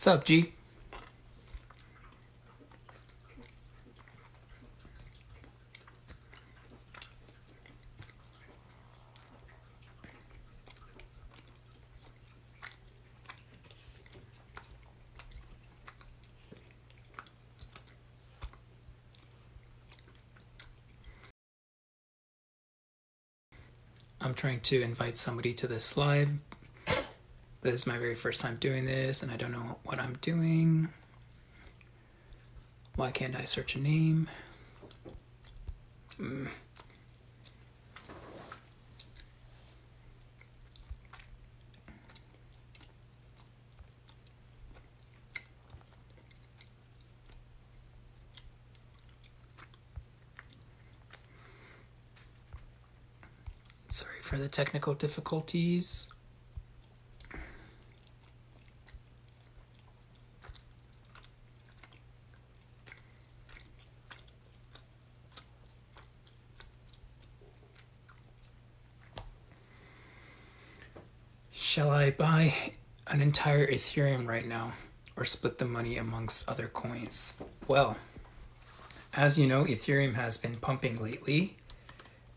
What's up, G? I'm trying to invite somebody to this live. This is my very first time doing this, and I don't know what I'm doing. Why can't I search a name? Sorry for the technical difficulties. Shall I buy an entire Ethereum right now or split the money amongst other coins? Well, as you know, Ethereum has been pumping lately,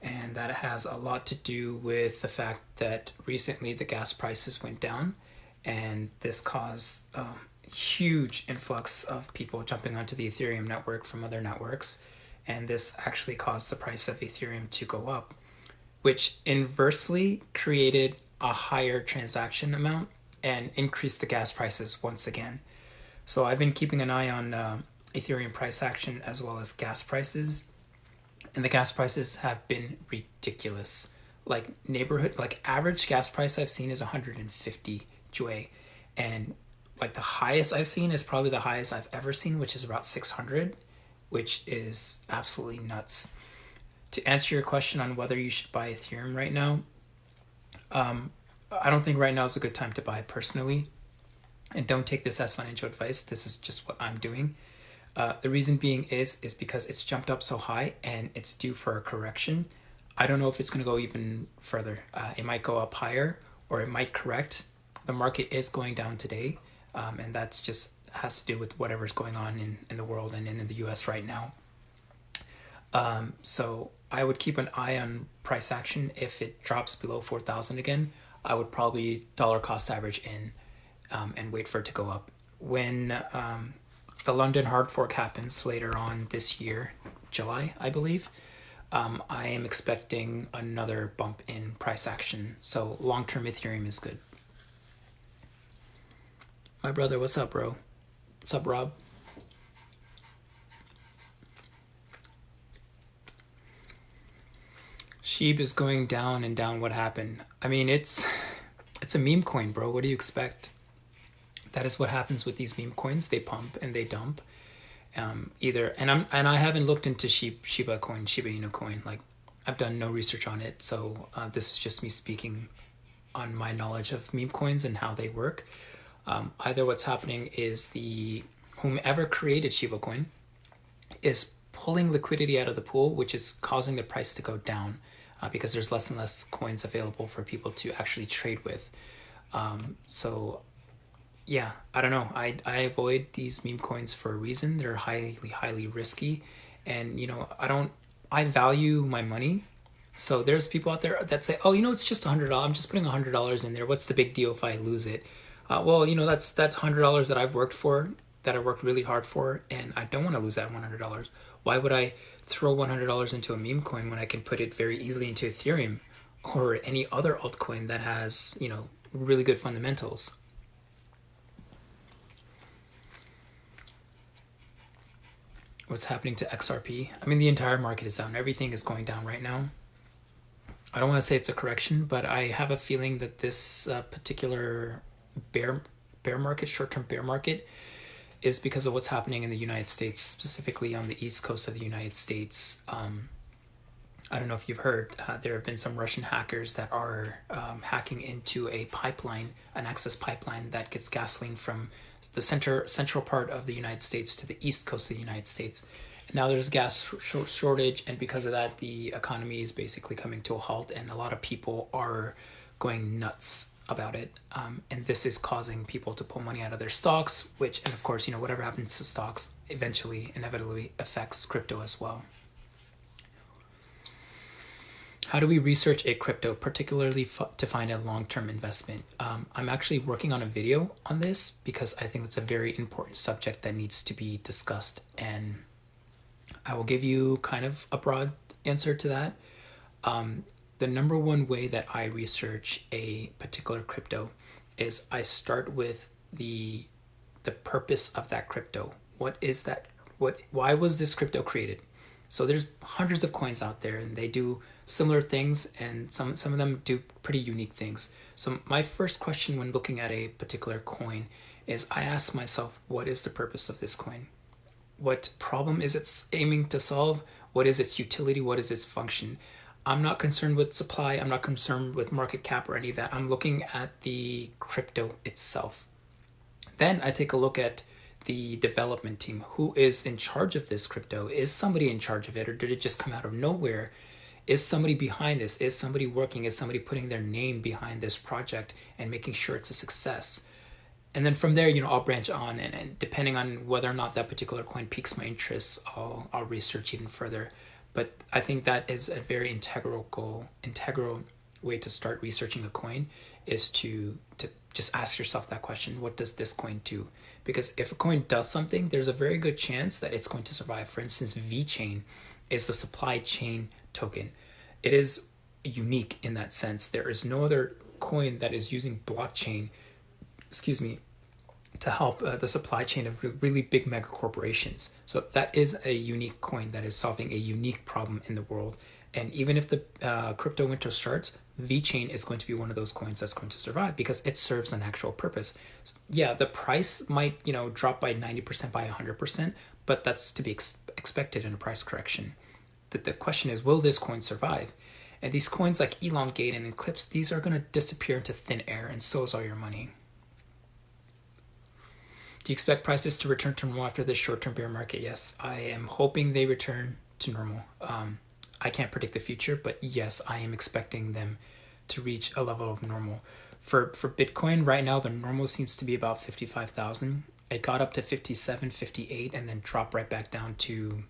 and that has a lot to do with the fact that recently the gas prices went down, and this caused a huge influx of people jumping onto the Ethereum network from other networks, and this actually caused the price of Ethereum to go up, which inversely created a higher transaction amount and increased the gas prices once again. So I've been keeping an eye on Ethereum price action as well as gas prices, and the gas prices have been ridiculous. Like average gas price I've seen is 150 Jue, and like the highest I've seen is probably the highest I've ever seen, which is about 600, which is absolutely nuts. To answer your question on whether you should buy Ethereum right now, I don't think right now is a good time to buy personally. And don't take this as financial advice. This is just what I'm doing. The reason being is because it's jumped up so high and it's due for a correction. I don't know if it's going to go even further. It might go up higher or it might correct. The market is going down today, and that's just has to do with whatever's going on in the world and in the US right now. So I would keep an eye on price action. If it drops below 4,000 again, I would probably dollar cost average in and wait for it to go up. When the London hard fork happens later on this year, July, I believe, I am expecting another bump in price action. So long-term Ethereum is good. My brother, what's up, bro? What's up, Rob? Sheep is going down and down. What happened? I mean, it's a meme coin, bro. What do you expect? That is what happens with these meme coins. They pump and they dump. Either and I haven't looked into Shiba coin, Shiba Inu coin. Like I've done no research on it, so this is just me speaking on my knowledge of meme coins and how they work. Either what's happening is the whomever created Shiba coin is pulling liquidity out of the pool, which is causing the price to go down because there's less and less coins available for people to actually trade with. So yeah, I don't know. I avoid these meme coins for a reason. They're highly risky, and I value my money. So there's people out there that say, oh, it's just $100. I'm just putting $100 in there. What's the big deal if I lose it? Well, that's $100 that I've worked for, that I worked really hard for, and I don't want to lose that $100. Why would I throw $100 into a meme coin when I can put it very easily into Ethereum or any other altcoin that has, really good fundamentals? What's happening to XRP? I mean, the entire market is down. Everything is going down right now. I don't want to say it's a correction, but I have a feeling that this particular bear market, short-term bear market, is because of what's happening in the United States, specifically on the east coast of the United States. I don't know if you've heard, there have been some Russian hackers that are hacking into a pipeline, an access pipeline that gets gasoline from the central part of the United States to the east coast of the United States. And now there's a gas shortage, and because of that, the economy is basically coming to a halt, and a lot of people are going nuts about it. And this is causing people to pull money out of their stocks, which, and of course, whatever happens to stocks eventually, inevitably affects crypto as well. How do we research a crypto, particularly to find a long-term investment? I'm actually working on a video on this because I think it's a very important subject that needs to be discussed. And I will give you kind of a broad answer to that. The number one way that I research a particular crypto is I start with the purpose of that crypto. What is that? Why was this crypto created? So there's hundreds of coins out there and they do similar things, and some of them do pretty unique things. So my first question when looking at a particular coin is I ask myself, what is the purpose of this coin? What problem is it aiming to solve? What is its utility? What is its function? I'm not concerned with supply. I'm not concerned with market cap or any of that. I'm looking at the crypto itself. Then I take a look at the development team. Who is in charge of this crypto? Is somebody in charge of it, or did it just come out of nowhere? Is somebody behind this? Is somebody working? Is somebody putting their name behind this project and making sure it's a success? And then from there, I'll branch on, and depending on whether or not that particular coin piques my interest, I'll research even further. But I think that is a very integral way to start researching a coin, is to just ask yourself that question: what does this coin do? Because if a coin does something, there's a very good chance that it's going to survive. For instance, VeChain is the supply chain token. It is unique in that sense. There is no other coin that is using blockchain, to help the supply chain of really big mega corporations. So that is a unique coin that is solving a unique problem in the world. And even if the crypto winter starts, VeChain is going to be one of those coins that's going to survive because it serves an actual purpose. Yeah, the price might drop by 90%, by 100%, but that's to be expected in a price correction. The question is, will this coin survive? And these coins like Elongate and Eclipse, these are going to disappear into thin air, and so is all your money. Do you expect prices to return to normal after this short-term bear market? Yes, I am hoping they return to normal. I can't predict the future, but yes, I am expecting them to reach a level of normal. For Bitcoin right now, the normal seems to be about 55,000. It got up to 57, 58, and then dropped right back down to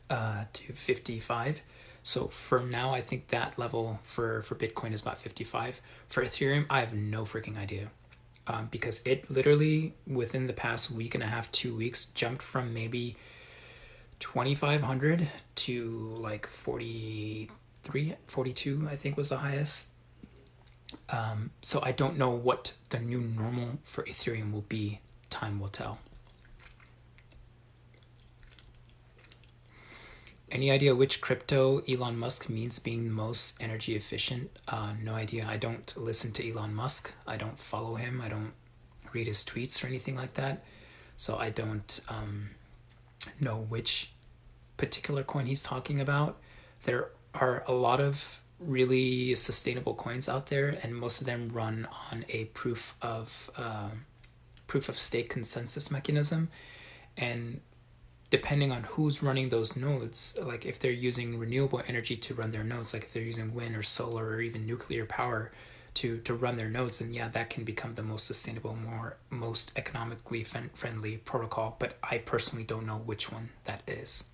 55. So for now, I think that level for Bitcoin is about 55. For Ethereum, I have no freaking idea. Because it literally within the past week and a half, 2 weeks, jumped from maybe 2,500 to like 43, 42, I think was the highest. So I don't know what the new normal for Ethereum will be. Time will tell. Any idea which crypto Elon Musk means being most energy efficient? No idea. I don't listen to Elon Musk. I don't follow him. I don't read his tweets or anything like that. So I don't know which particular coin he's talking about. There are a lot of really sustainable coins out there, and most of them run on a proof of stake consensus mechanism. And depending on who's running those nodes, like if they're using renewable energy to run their nodes, like if they're using wind or solar or even nuclear power to run their nodes, then yeah, that can become the most sustainable, most economically friendly protocol. But I personally don't know which one that is.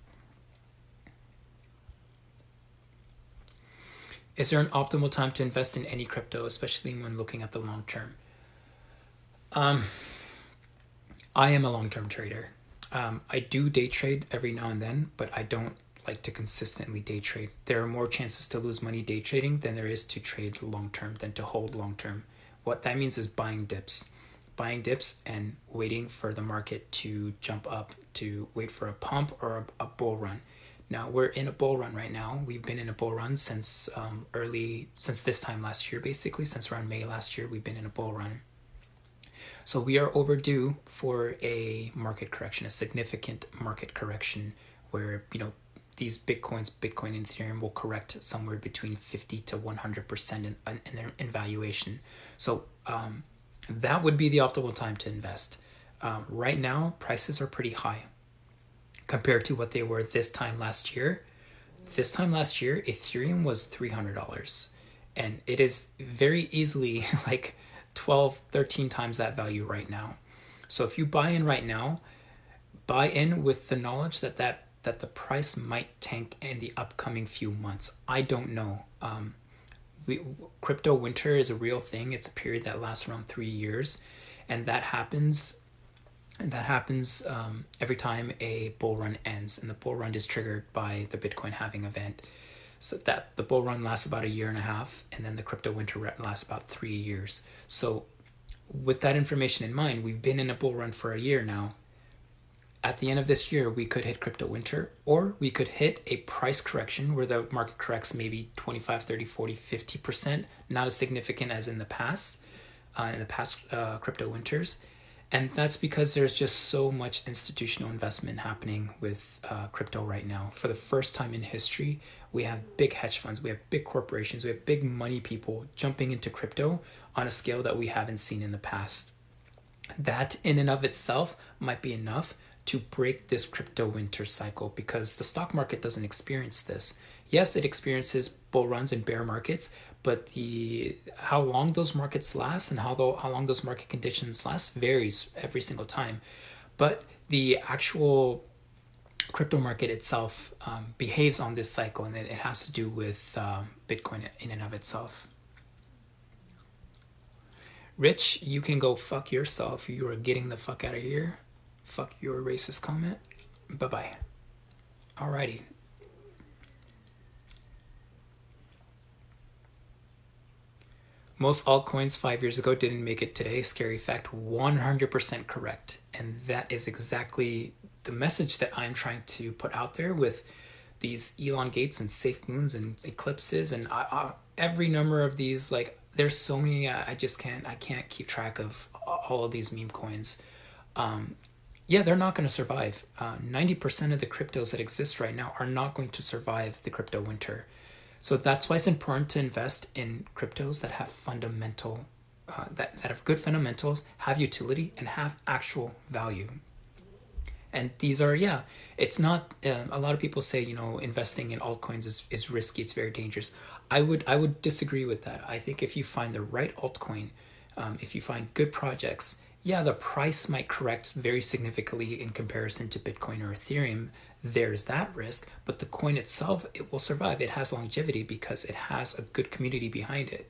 Is there an optimal time to invest in any crypto, especially when looking at the long term? I am a long-term trader. I do day trade every now and then, but I don't like to consistently day trade. There are more chances to lose money day trading than there is to trade long term, than to hold long term. What that means is buying dips and waiting for the market to jump up, to wait for a pump or a bull run. Now we're in a bull run right now. We've been in a bull run since this time last year, basically since around May last year. We've been in a bull run. So we are overdue for a market correction, a significant market correction, where these Bitcoin and Ethereum will correct somewhere between 50 to 100% in valuation. So that would be the optimal time to invest. Right now, prices are pretty high compared to what they were this time last year. This time last year, Ethereum was $300, and it is very easily like 12, 13 times that value right now. So if you buy in right now, buy in with the knowledge that the price might tank in the upcoming few months. I don't know. We, crypto winter is a real thing. It's a period that lasts around 3 years, and that happens every time a bull run ends, and the bull run is triggered by the Bitcoin halving event. So that the bull run lasts about a year and a half, and then the crypto winter lasts about 3 years. So with that information in mind, we've been in a bull run for a year now. At the end of this year, we could hit crypto winter, or we could hit a price correction where the market corrects maybe 25, 30, 40, 50%, not as significant as in the past, crypto winters. And that's because there's just so much institutional investment happening with crypto right now. For the first time in history, we have big hedge funds, we have big corporations, we have big money people jumping into crypto on a scale that we haven't seen in the past. That in and of itself might be enough to break this crypto winter cycle, because the stock market doesn't experience this. Yes, it experiences bull runs and bear markets, but the how long those markets last and how long those market conditions last varies every single time. But the actual crypto market itself behaves on this cycle, and it has to do with Bitcoin in and of itself. Rich, you can go fuck yourself. You are getting the fuck out of here. Fuck your racist comment. Bye bye. Alrighty. Most altcoins 5 years ago didn't make it today. Scary fact, 100% correct. And that is exactly the message that I'm trying to put out there with these elongates and safe moons and eclipses and every number of these. Like, there's so many, I can't keep track of all of these meme coins. Yeah, they're not going to survive. 90% of the cryptos that exist right now are not going to survive the crypto winter. So that's why it's important to invest in cryptos that have that have good fundamentals, have utility, and have actual value. And these are, yeah, it's not, a lot of people say, investing in altcoins is risky, it's very dangerous. I would disagree with that. I think if you find the right altcoin, if you find good projects, yeah, the price might correct very significantly in comparison to Bitcoin or Ethereum. There's that risk, but the coin itself, it will survive. It has longevity because it has a good community behind it.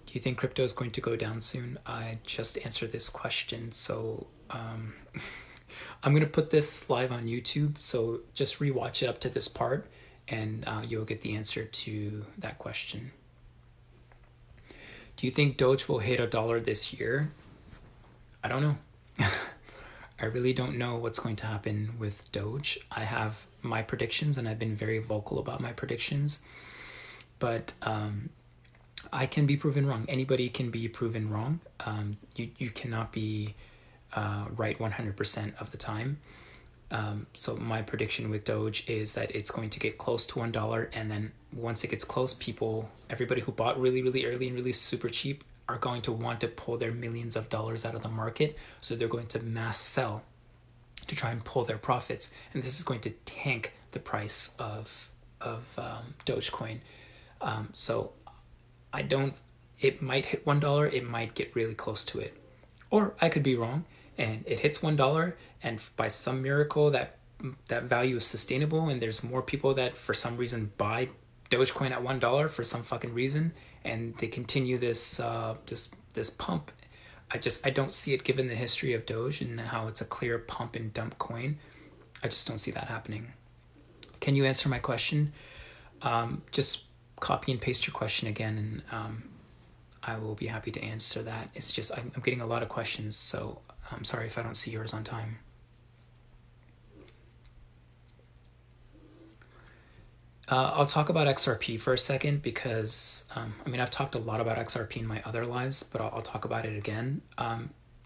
Do you think crypto is going to go down soon? I just answered this question, so I'm going to put this live on YouTube, so just rewatch it up to this part, and you'll get the answer to that question. Do you think Doge will hit $1 this year? I don't know. I really don't know what's going to happen with Doge. I have my predictions, and I've been very vocal about my predictions, but I can be proven wrong. Anybody can be proven wrong. You cannot be right 100% of the time. So my prediction with Doge is that it's going to get close to $1, and then once it gets close, everybody who bought really, really early and really super cheap are going to want to pull their millions of dollars out of the market. So they're going to mass sell to try and pull their profits, and this is going to tank the price of Dogecoin. So I don't. It might hit $1. It might get really close to it, or I could be wrong, and it hits $1, and by some miracle that value is sustainable, and there's more people that for some reason buy Dogecoin at $1 for some fucking reason, and they continue this pump. I don't see it, given the history of Doge and how it's a clear pump and dump coin. I just don't see that happening. Can you answer my question? Just copy and paste your question again, and I will be happy to answer that. It's just I'm getting a lot of questions, so I'm sorry if I don't see yours on time. I'll talk about XRP for a second because, I've talked a lot about XRP in my other lives, but I'll talk about it again.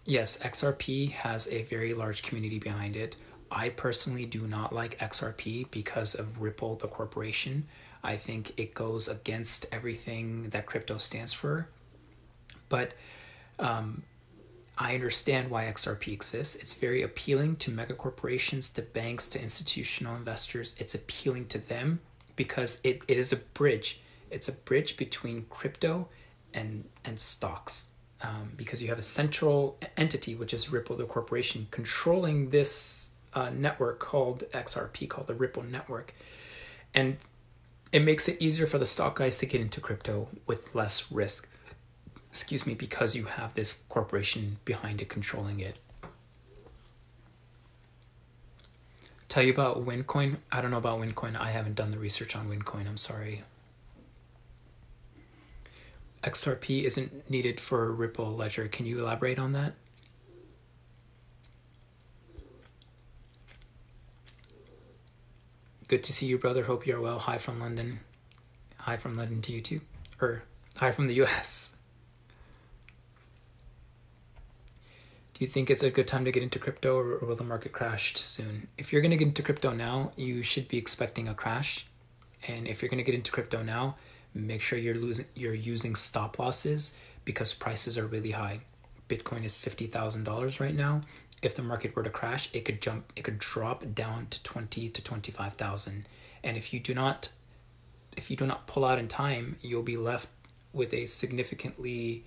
Yes, XRP has a very large community behind it. I personally do not like XRP because of Ripple, the corporation. I think it goes against everything that crypto stands for. But I understand why XRP exists. It's very appealing to mega corporations, to banks, to institutional investors. It's appealing to them because it is a bridge. It's a bridge between crypto and stocks. Because you have a central entity, which is Ripple, the corporation, controlling this network called XRP, called the Ripple network. And it makes it easier for the stock guys to get into crypto with less risk. Excuse me, because you have this corporation behind it controlling it. Tell you about Wincoin. I don't know about Wincoin. I haven't done the research on Wincoin. I'm sorry. XRP isn't needed for Ripple Ledger. Can you elaborate on that? Good to see you, brother. Hope you're well. Hi from London. Hi from London to you too. Or hi from the US. Do you think it's a good time to get into crypto, or will the market crash soon? If you're going to get into crypto now, you should be expecting a crash. And if you're going to get into crypto now, make sure you're using stop losses because prices are really high. Bitcoin is $50,000 right now. If the market were to crash, it could drop down to 20 to 25,000. And if you do not pull out in time, you'll be left with a significantly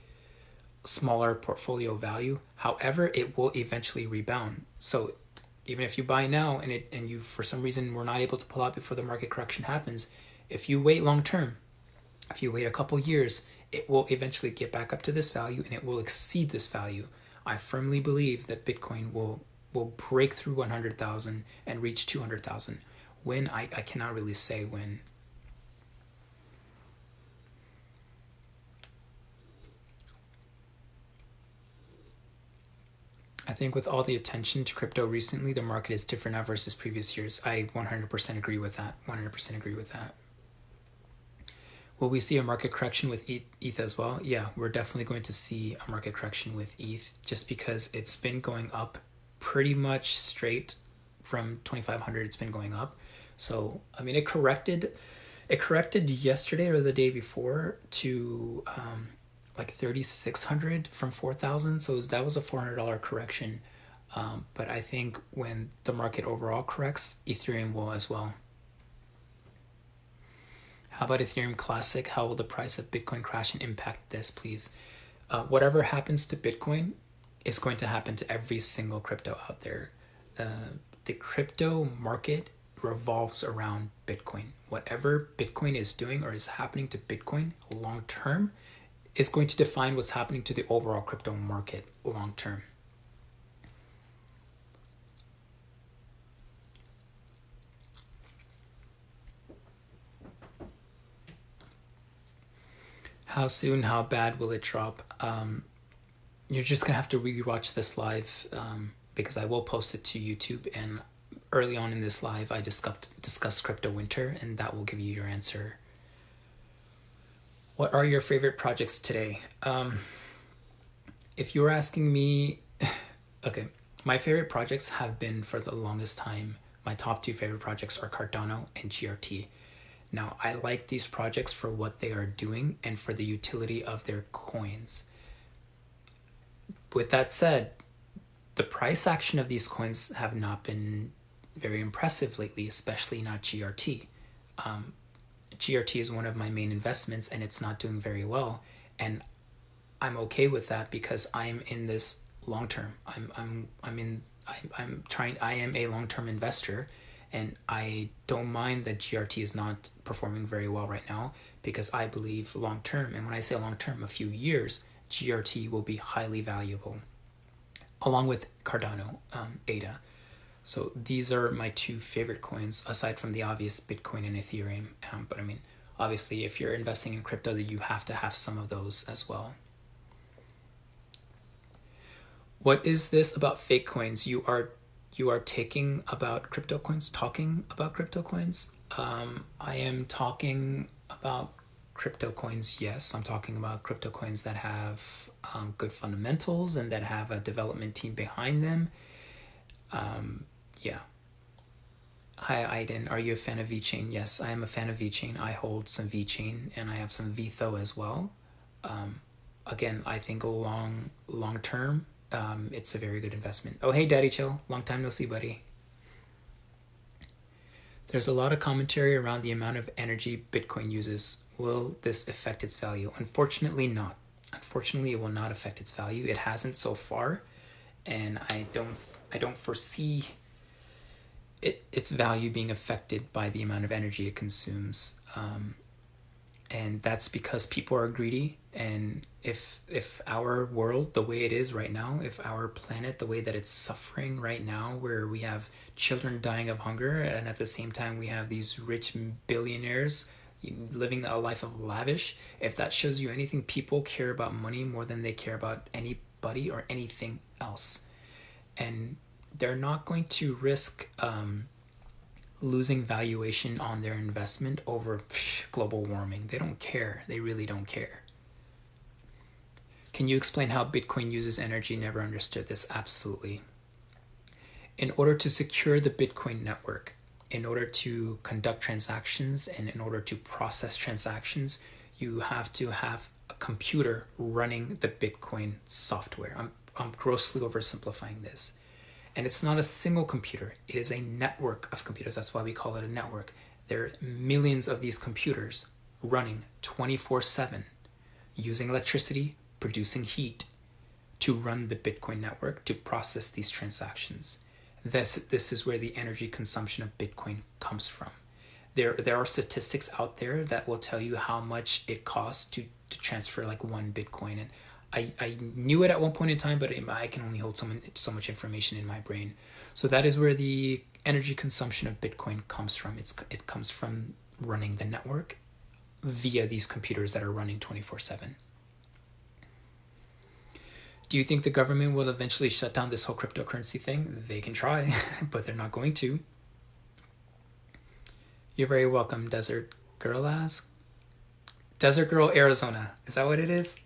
smaller portfolio value. However, it will eventually rebound. So even if you buy now and you for some reason were not able to pull out before the market correction happens, if you wait long term, if you wait a couple years, it will eventually get back up to this value and it will exceed this value. I firmly believe that Bitcoin will break through 100,000 and reach 200,000. When, I cannot really say when. I think with all the attention to crypto recently, the market is different now versus previous years. I 100% agree with that. 100% agree with that. Will we see a market correction with ETH as well? Yeah, we're definitely going to see a market correction with ETH just because it's been going up pretty much straight from 2,500. It's been going up. So, I mean, it corrected yesterday or the day before to like 3,600 from 4,000. So that was a $400 correction. But I think when the market overall corrects, Ethereum will as well. How about Ethereum Classic? How will the price of Bitcoin crash and impact this, please? Whatever happens to Bitcoin is going to happen to every single crypto out there. The crypto market revolves around Bitcoin. Whatever Bitcoin is doing or is happening to Bitcoin long term is going to define what's happening to the overall crypto market long term. How soon, how bad will it drop? You're just going to have to rewatch this live because I will post it to YouTube. And early on in this live, I discussed crypto winter, and that will give you your answer. What are your favorite projects today? If you're asking me, okay, my favorite projects have been for the longest time. My top two favorite projects are Cardano and GRT. Now, I like these projects for what they are doing and for the utility of their coins. With that said, the price action of these coins have not been very impressive lately, especially not GRT. GRT is one of my main investments and it's not doing very well. And I'm okay with that because I am in this long term. I am a long-term investor. And I don't mind that GRT is not performing very well right now because I believe long term, and when I say long term, a few years, GRT will be highly valuable, along with Cardano, ADA. So these are my two favorite coins, aside from the obvious Bitcoin and Ethereum. But I mean, obviously, if you're investing in crypto, you have to have some of those as well. What is this about fake coins? You are talking about crypto coins. I am talking about crypto coins. Yes, I'm talking about crypto coins that have good fundamentals and that have a development team behind them. Yeah. Hi, Aiden. Are you a fan of VeChain? Yes, I am a fan of VeChain. I hold some VeChain and I have some VTHO as well. Again, I think long term, it's a very good investment. Oh, hey, Daddy Chill. Long time no see, buddy. There's a lot of commentary around the amount of energy Bitcoin uses. Will this affect its value? Unfortunately, not. Unfortunately, it will not affect its value. It hasn't so far, and I don't foresee its value being affected by the amount of energy it consumes. And that's because people are greedy. And if our world, the way it is right now, if our planet, the way that it's suffering right now, where we have children dying of hunger, and at the same time we have these rich billionaires living a life of lavish, if that shows you anything, people care about money more than they care about anybody or anything else. And they're not going to risk losing valuation on their investment over global warming. They don't care. They really don't care. Can you explain how Bitcoin uses energy? Never understood this. Absolutely. In order to secure the Bitcoin network, in order to conduct transactions, and in order to process transactions, you have to have a computer running the Bitcoin software. I'm grossly oversimplifying this. And it's not a single computer, it is a network of computers. That's why we call it a network. There are millions of these computers running 24/7, using electricity, producing heat to run the Bitcoin network to process these transactions. This is where the energy consumption of Bitcoin comes from. There are statistics out there that will tell you how much it costs to transfer like one Bitcoin. And I knew it at one point in time, but I can only hold so much information in my brain. So that is where the energy consumption of Bitcoin comes from. It comes from running the network via these computers that are running 24/7. Do you think the government will eventually shut down this whole cryptocurrency thing? They can try, but they're not going to. You're very welcome, Desert Girl asks. Desert Girl Arizona. Is that what it is?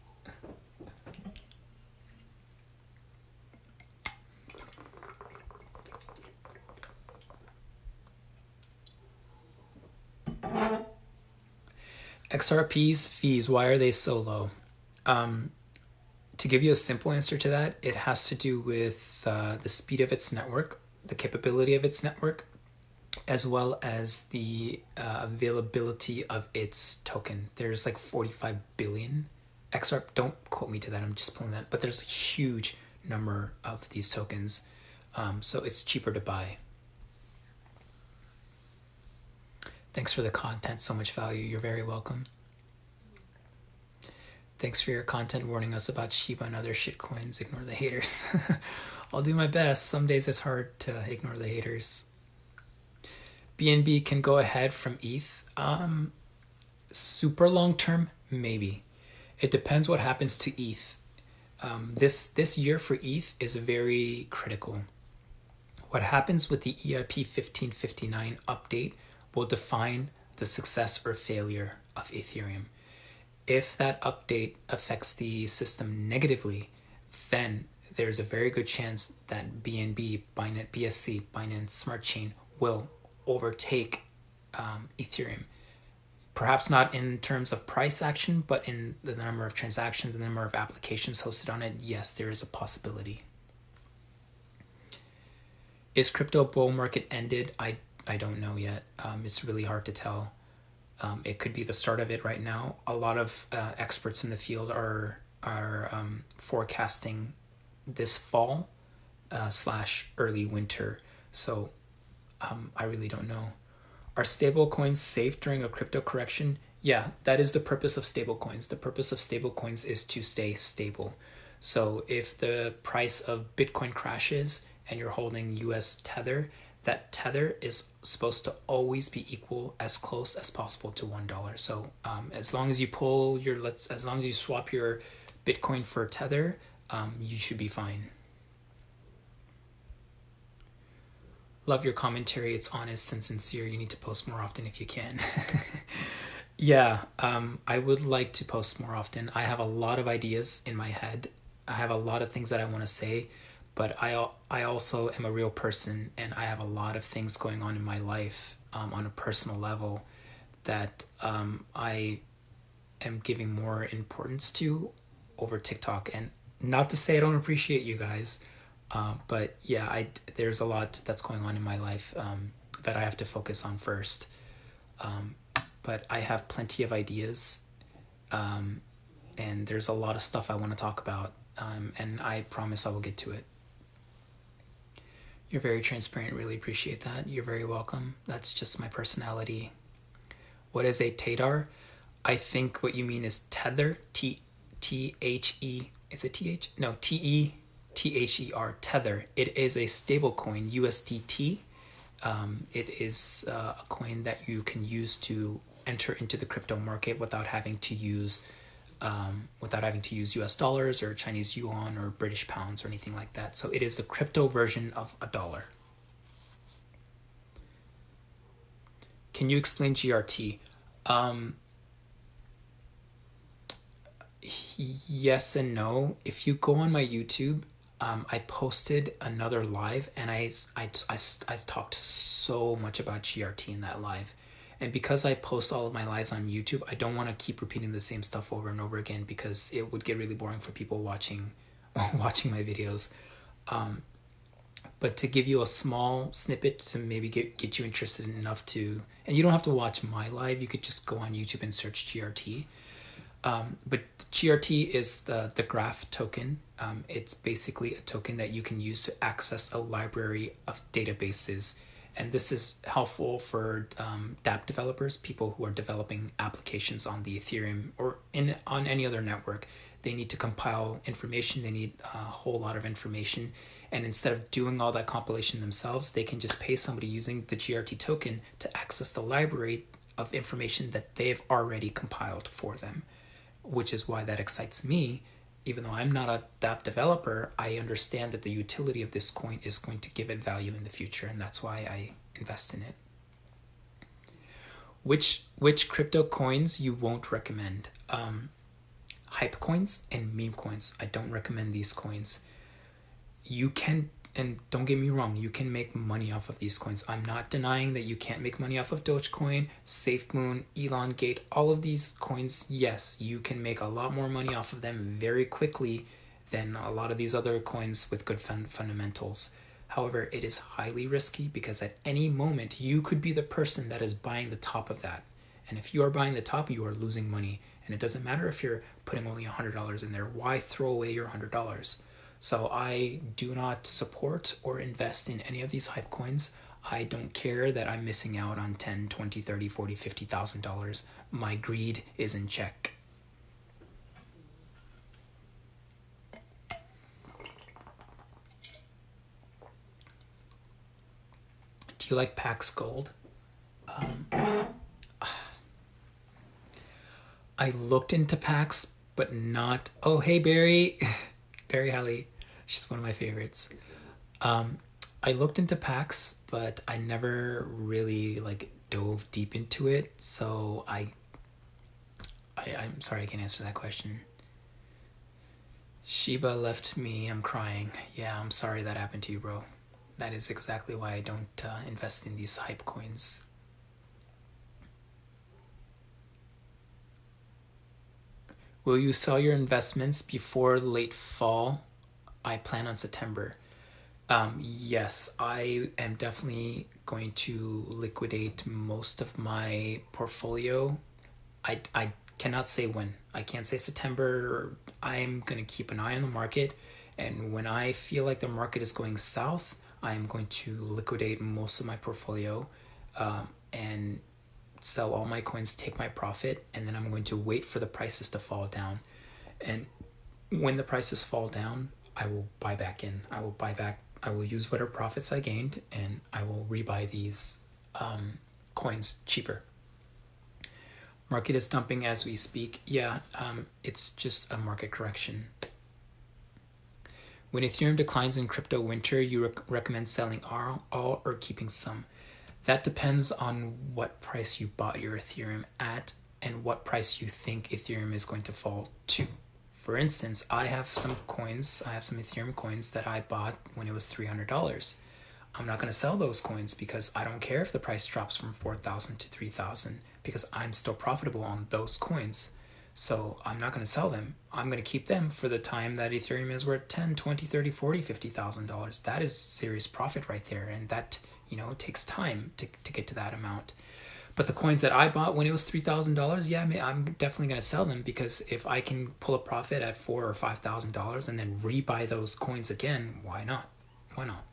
XRP's fees, why are they so low? To give you a simple answer to that, it has to do with the speed of its network, the capability of its network, as well as the availability of its token. There's like 45 billion XRP. Don't quote me to that. I'm just pulling that. But there's a huge number of these tokens. So it's cheaper to buy. Thanks for the content. So much value. You're very welcome. Thanks for your content warning us about Shiba and other shitcoins. Ignore the haters. I'll do my best. Some days it's hard to ignore the haters. BNB can go ahead from ETH. Super long term, maybe. It depends what happens to ETH. This year for ETH is very critical. What happens with the EIP 1559 update will define the success or failure of Ethereum. If that update affects the system negatively, then there's a very good chance that BNB, Binance BSC, Binance Smart Chain will overtake Ethereum. Perhaps not in terms of price action, but in the number of transactions, the number of applications hosted on it, yes, there is a possibility. Is crypto bull market ended? I don't know yet. It's really hard to tell. It could be the start of it right now. A lot of experts in the field are forecasting this fall / early winter. So I really don't know. Are stable coins safe during a crypto correction? Yeah, that is the purpose of stable coins. The purpose of stable coins is to stay stable. So if the price of Bitcoin crashes and you're holding US Tether, that tether is supposed to always be equal, as close as possible to $1. So as long as you as long as you swap your Bitcoin for tether, you should be fine. Love your commentary. It's honest and sincere. You need to post more often if you can. Yeah, I would like to post more often. I have a lot of ideas in my head. I have a lot of things that I want to say, but I also am a real person, and I have a lot of things going on in my life on a personal level that I am giving more importance to over TikTok. And Not to say I don't appreciate you guys, but yeah, there's a lot that's going on in my life that I have to focus on first. Um, but I have plenty of ideas, um, and there's a lot of stuff I want to talk about, and I promise I will get to it. You're very transparent. Really appreciate that. You're very welcome. That's just my personality. What is a TADR? I think what you mean is tether. T H E. Is it T H? No, TETHER. Tether. It is a stable coin, USDT. It is a coin that you can use to enter into the crypto market without having to use US dollars or Chinese yuan or British pounds or anything like that. So it is the crypto version of a dollar. Can you explain GRT? Um, yes and no. If you go on my YouTube, I posted another live and I talked so much about GRT in that live. And because I post all of my lives on YouTube, I don't want to keep repeating the same stuff over and over again because it would get really boring for people watching watching my videos. Um, but to give you a small snippet to maybe get you interested enough to, and you don't have to watch my live, you could just go on YouTube and search GRT. But GRT is the graph token. It's basically a token that you can use to access a library of databases. And this is helpful for dApp developers, people who are developing applications on the Ethereum or on any other network. They need to compile information. They need a whole lot of information. And instead of doing all that compilation themselves, they can just pay somebody using the GRT token to access the library of information that they've already compiled for them, which is why that excites me. Even though I'm not a dApp developer, I understand that the utility of this coin is going to give it value in the future, and that's why I invest in it. Which crypto coins you won't recommend? Hype coins and meme coins. I don't recommend these coins. You can, and don't get me wrong, you can make money off of these coins. I'm not denying that you can't make money off of Dogecoin, SafeMoon, Elongate, all of these coins. Yes, you can make a lot more money off of them very quickly than a lot of these other coins with good fundamentals. However, it is highly risky because at any moment you could be the person that is buying the top of that. And if you are buying the top, you are losing money. And it doesn't matter if you're putting only $100 in there. Why throw away your $100? So I do not support or invest in any of these hype coins. I don't care that I'm missing out on 10, 20, 30, 40, $50,000. My greed is in check. Do you like Pax Gold? I looked into Pax, but not. Oh, hey, Barry. Barry Hallie. She's one of my favorites. Um, I looked into PAX, but I never really like dove deep into it. So I'm sorry I can't answer that question. Shiba left me. I'm crying. Yeah, I'm sorry that happened to you, bro. That is exactly why I don't invest in these hype coins. Will you sell your investments before late fall? I plan on September. Yes, I am definitely going to liquidate most of my portfolio. I cannot say when. I can't say September. I'm going to keep an eye on the market. And when I feel like the market is going south, I'm going to liquidate most of my portfolio and sell all my coins, take my profit, and then I'm going to wait for the prices to fall down. And when the prices fall down, I will buy back in. I will use whatever profits I gained and I will rebuy these coins cheaper. Market is dumping as we speak. Yeah, it's just a market correction. When Ethereum declines in crypto winter, you recommend selling all or keeping some. That depends on what price you bought your Ethereum at and what price you think Ethereum is going to fall to. For instance, I have some Ethereum coins that I bought when it was $300. I'm not going to sell those coins because I don't care if the price drops from 4,000 to 3,000 because I'm still profitable on those coins. So I'm not going to sell them. I'm going to keep them for the time that Ethereum is worth 10, 20, 30, 40, $50,000. That is serious profit right there. And that, it takes time to get to that amount. But the coins that I bought when it was $3,000, yeah, I'm definitely going to sell them, because if I can pull a profit at $4,000 or $5,000 and then rebuy those coins again, why not? Why not?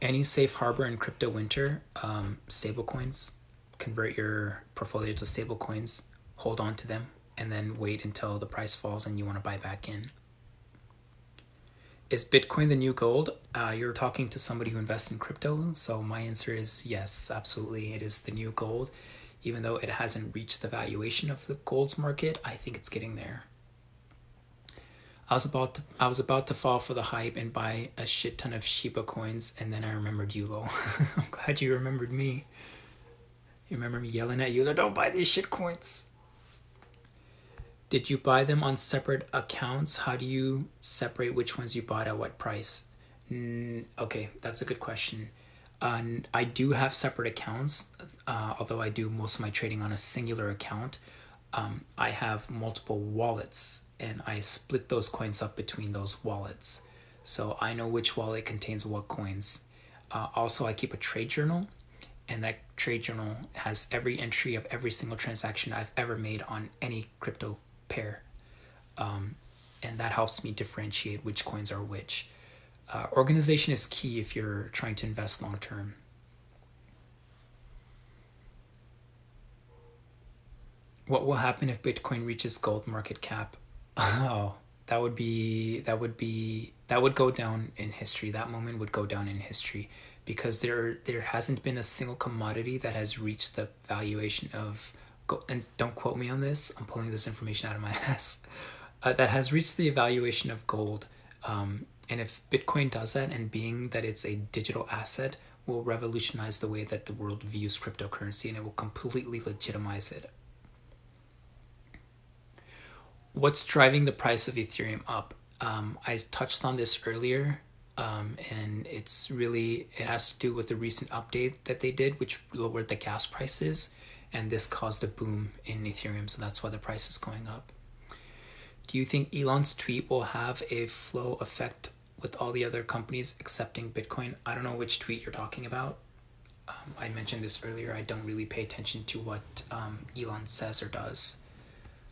Any safe harbor in crypto winter? Stable coins. Convert your portfolio to stable coins, hold on to them, and then wait until the price falls and you want to buy back in. Is Bitcoin the new gold? You're talking to somebody who invests in crypto, so my answer is yes, absolutely. It is the new gold. Even though it hasn't reached the valuation of the gold's market, I think it's getting there. I was about to fall for the hype and buy a shit ton of Shiba coins, and then I remembered Yulo. I'm glad you remembered me. You remember me yelling at you, don't buy these shit coins. Did you buy them on separate accounts? How do you separate which ones you bought at what price? Okay, that's a good question. I do have separate accounts, although I do most of my trading on a singular account. I have multiple wallets, and I split those coins up between those wallets. So I know which wallet contains what coins. Also, I keep a trade journal, and that trade journal has every entry of every single transaction I've ever made on any crypto pair. And that helps me differentiate which coins are which. Organization is key if you're trying to invest long term. What will happen if Bitcoin reaches gold market cap? Oh, that would go down in history. That moment would go down in history, because there hasn't been a single commodity that has reached the valuation of gold. And don't quote me on this. I'm pulling this information out of my ass. That has reached the evaluation of gold. And if Bitcoin does that, and being that it's a digital asset, will revolutionize the way that the world views cryptocurrency, and it will completely legitimize it. What's driving the price of Ethereum up? I touched on this earlier, and it has to do with the recent update that they did, which lowered the gas prices, and this caused a boom in Ethereum, so that's why the price is going up. Do you think Elon's tweet will have a flow effect with all the other companies accepting Bitcoin? I don't know which tweet you're talking about. I mentioned this earlier. I don't really pay attention to what Elon says or does,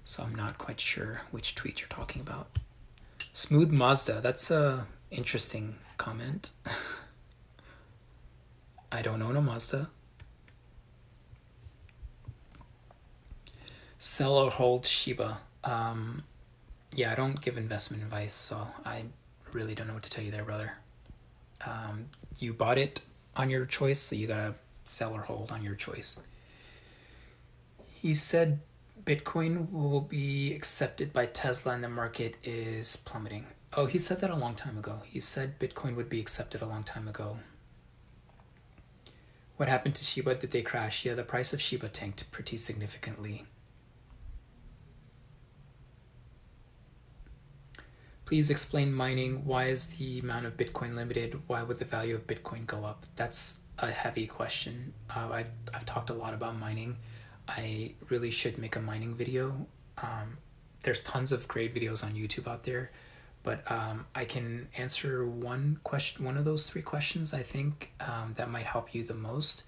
so I'm not quite sure which tweet you're talking about. Smooth Mazda, that's a interesting comment. I don't own a Mazda. Sell or hold Shiba? Yeah, I don't give investment advice, so I really don't know what to tell you there, brother. You bought it on your choice, so you gotta sell or hold on your choice. He said Bitcoin will be accepted by Tesla and the market is plummeting. Oh, he said that a long time ago. He said Bitcoin would be accepted a long time ago. What happened to Shiba? Did they crash? Yeah, the price of Shiba tanked pretty significantly. Please explain mining. Why is the amount of Bitcoin limited? Why would the value of Bitcoin go up? That's a heavy question. I've talked a lot about mining. I really should make a mining video. There's tons of great videos on YouTube out there, but I can answer one of those three questions. I think that might help you the most.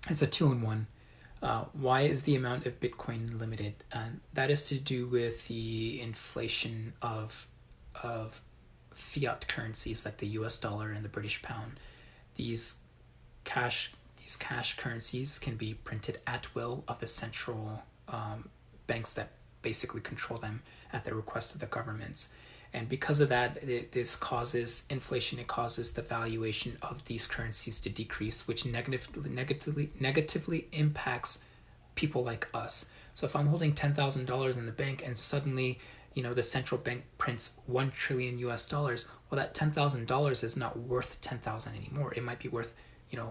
It's a two-in-one. Why is the amount of Bitcoin limited? That is to do with the inflation of fiat currencies like the US dollar and the British pound. These cash currencies can be printed at will of the central banks that basically control them at the request of the governments. And because of that, this causes inflation. It causes the valuation of these currencies to decrease, which negatively impacts people like us. So if I'm holding $10,000 in the bank and suddenly, the central bank prints 1 trillion US dollars, well, that $10,000 is not worth 10,000 anymore. It might be worth,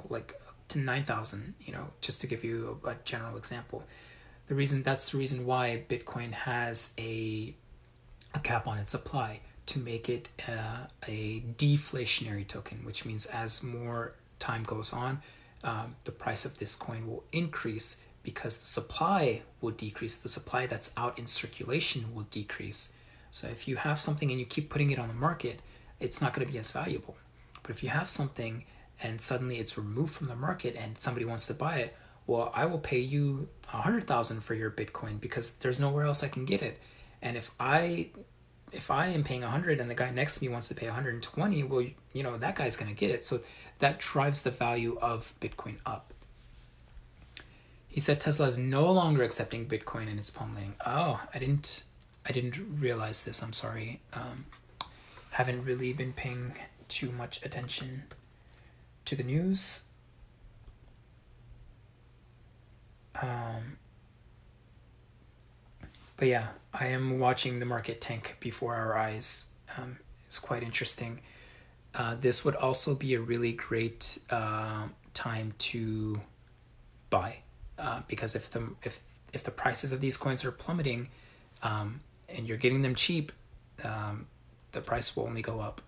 like to 9,000, just to give you a general example. That's the reason why Bitcoin has a cap on its supply, to make it a deflationary token, which means as more time goes on, the price of this coin will increase because the supply will decrease. The supply that's out in circulation will decrease. So if you have something and you keep putting it on the market, it's not going to be as valuable. But if you have something and suddenly it's removed from the market and somebody wants to buy it, well, I will pay you 100,000 for your Bitcoin because there's nowhere else I can get it. And if I am paying 100 and the guy next to me wants to pay 120, well, that guy's going to get it. So that drives the value of Bitcoin up. He said Tesla is no longer accepting Bitcoin in its pummeling. Oh, I didn't realize this. I'm sorry. Haven't really been paying too much attention to the news. But yeah, I am watching the market tank before our eyes. It's quite interesting. This would also be a really great time to buy, because if the prices of these coins are plummeting, and you're getting them cheap, the price will only go up.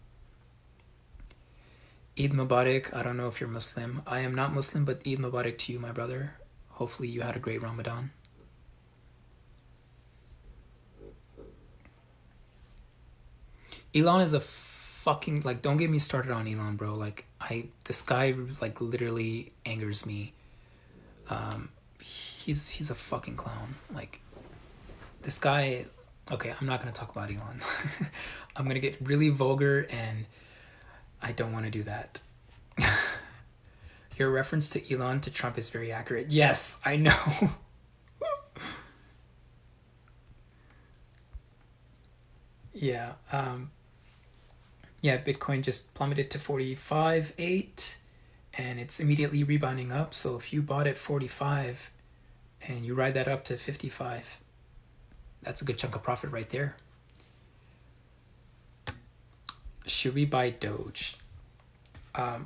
Eid Mubarak. I don't know if you're Muslim. I am not Muslim, but Eid Mubarak to you, my brother. Hopefully you had a great Ramadan. Elon is a fucking, like, don't get me started on Elon, bro. Like, this guy, like, literally angers me. He's a fucking clown. Like, this guy, okay, I'm not gonna talk about Elon. I'm gonna get really vulgar and I don't want to do that. Your reference to Elon to Trump is very accurate. Yes, I know. Yeah. Yeah, Bitcoin just plummeted to 45.8 and it's immediately rebounding up. So if you bought at 45 and you ride that up to 55, that's a good chunk of profit right there. Should we buy Doge? I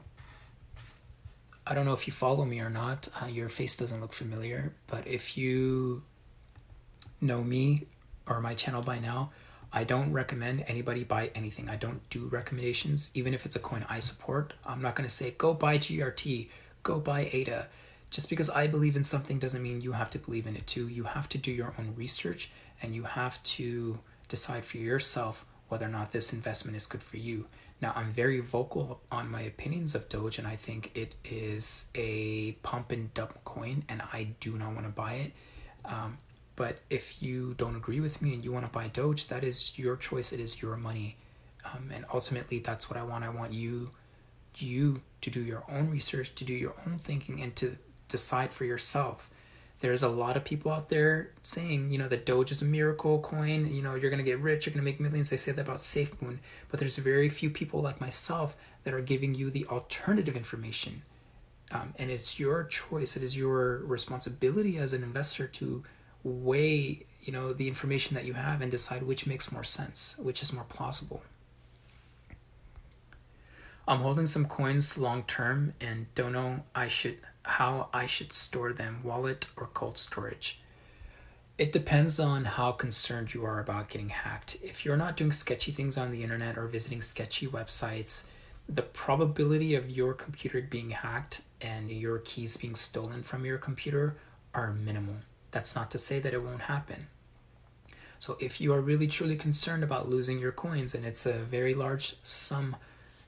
don't know if you follow me or not. Your face doesn't look familiar, but if you know me or my channel by now, I don't recommend anybody buy anything. I don't do recommendations, even if it's a coin I support. I'm not going to say, go buy GRT, go buy ADA. Just because I believe in something doesn't mean you have to believe in it too. You have to do your own research and you have to decide for yourself whether or not this investment is good for you. Now, I'm very vocal on my opinions of Doge, and I think it is a pump and dump coin, and I do not want to buy it. But if you don't agree with me and you want to buy Doge, that is your choice. It is your money. And ultimately, that's what I want. I want you to do your own research, to do your own thinking, and to decide for yourself. There's a lot of people out there saying, that Doge is a miracle coin. You're going to get rich. You're going to make millions. They say that about SafeMoon. But there's very few people like myself that are giving you the alternative information. And it's your choice. It is your responsibility as an investor to weigh, the information that you have and decide which makes more sense, which is more plausible. I'm holding some coins long term and don't know how I should store them, wallet or cold storage. It depends on how concerned you are about getting hacked. If you're not doing sketchy things on the internet or visiting sketchy websites, the probability of your computer being hacked and your keys being stolen from your computer are minimal. That's not to say that it won't happen. So if you are really truly concerned about losing your coins, and it's a very large sum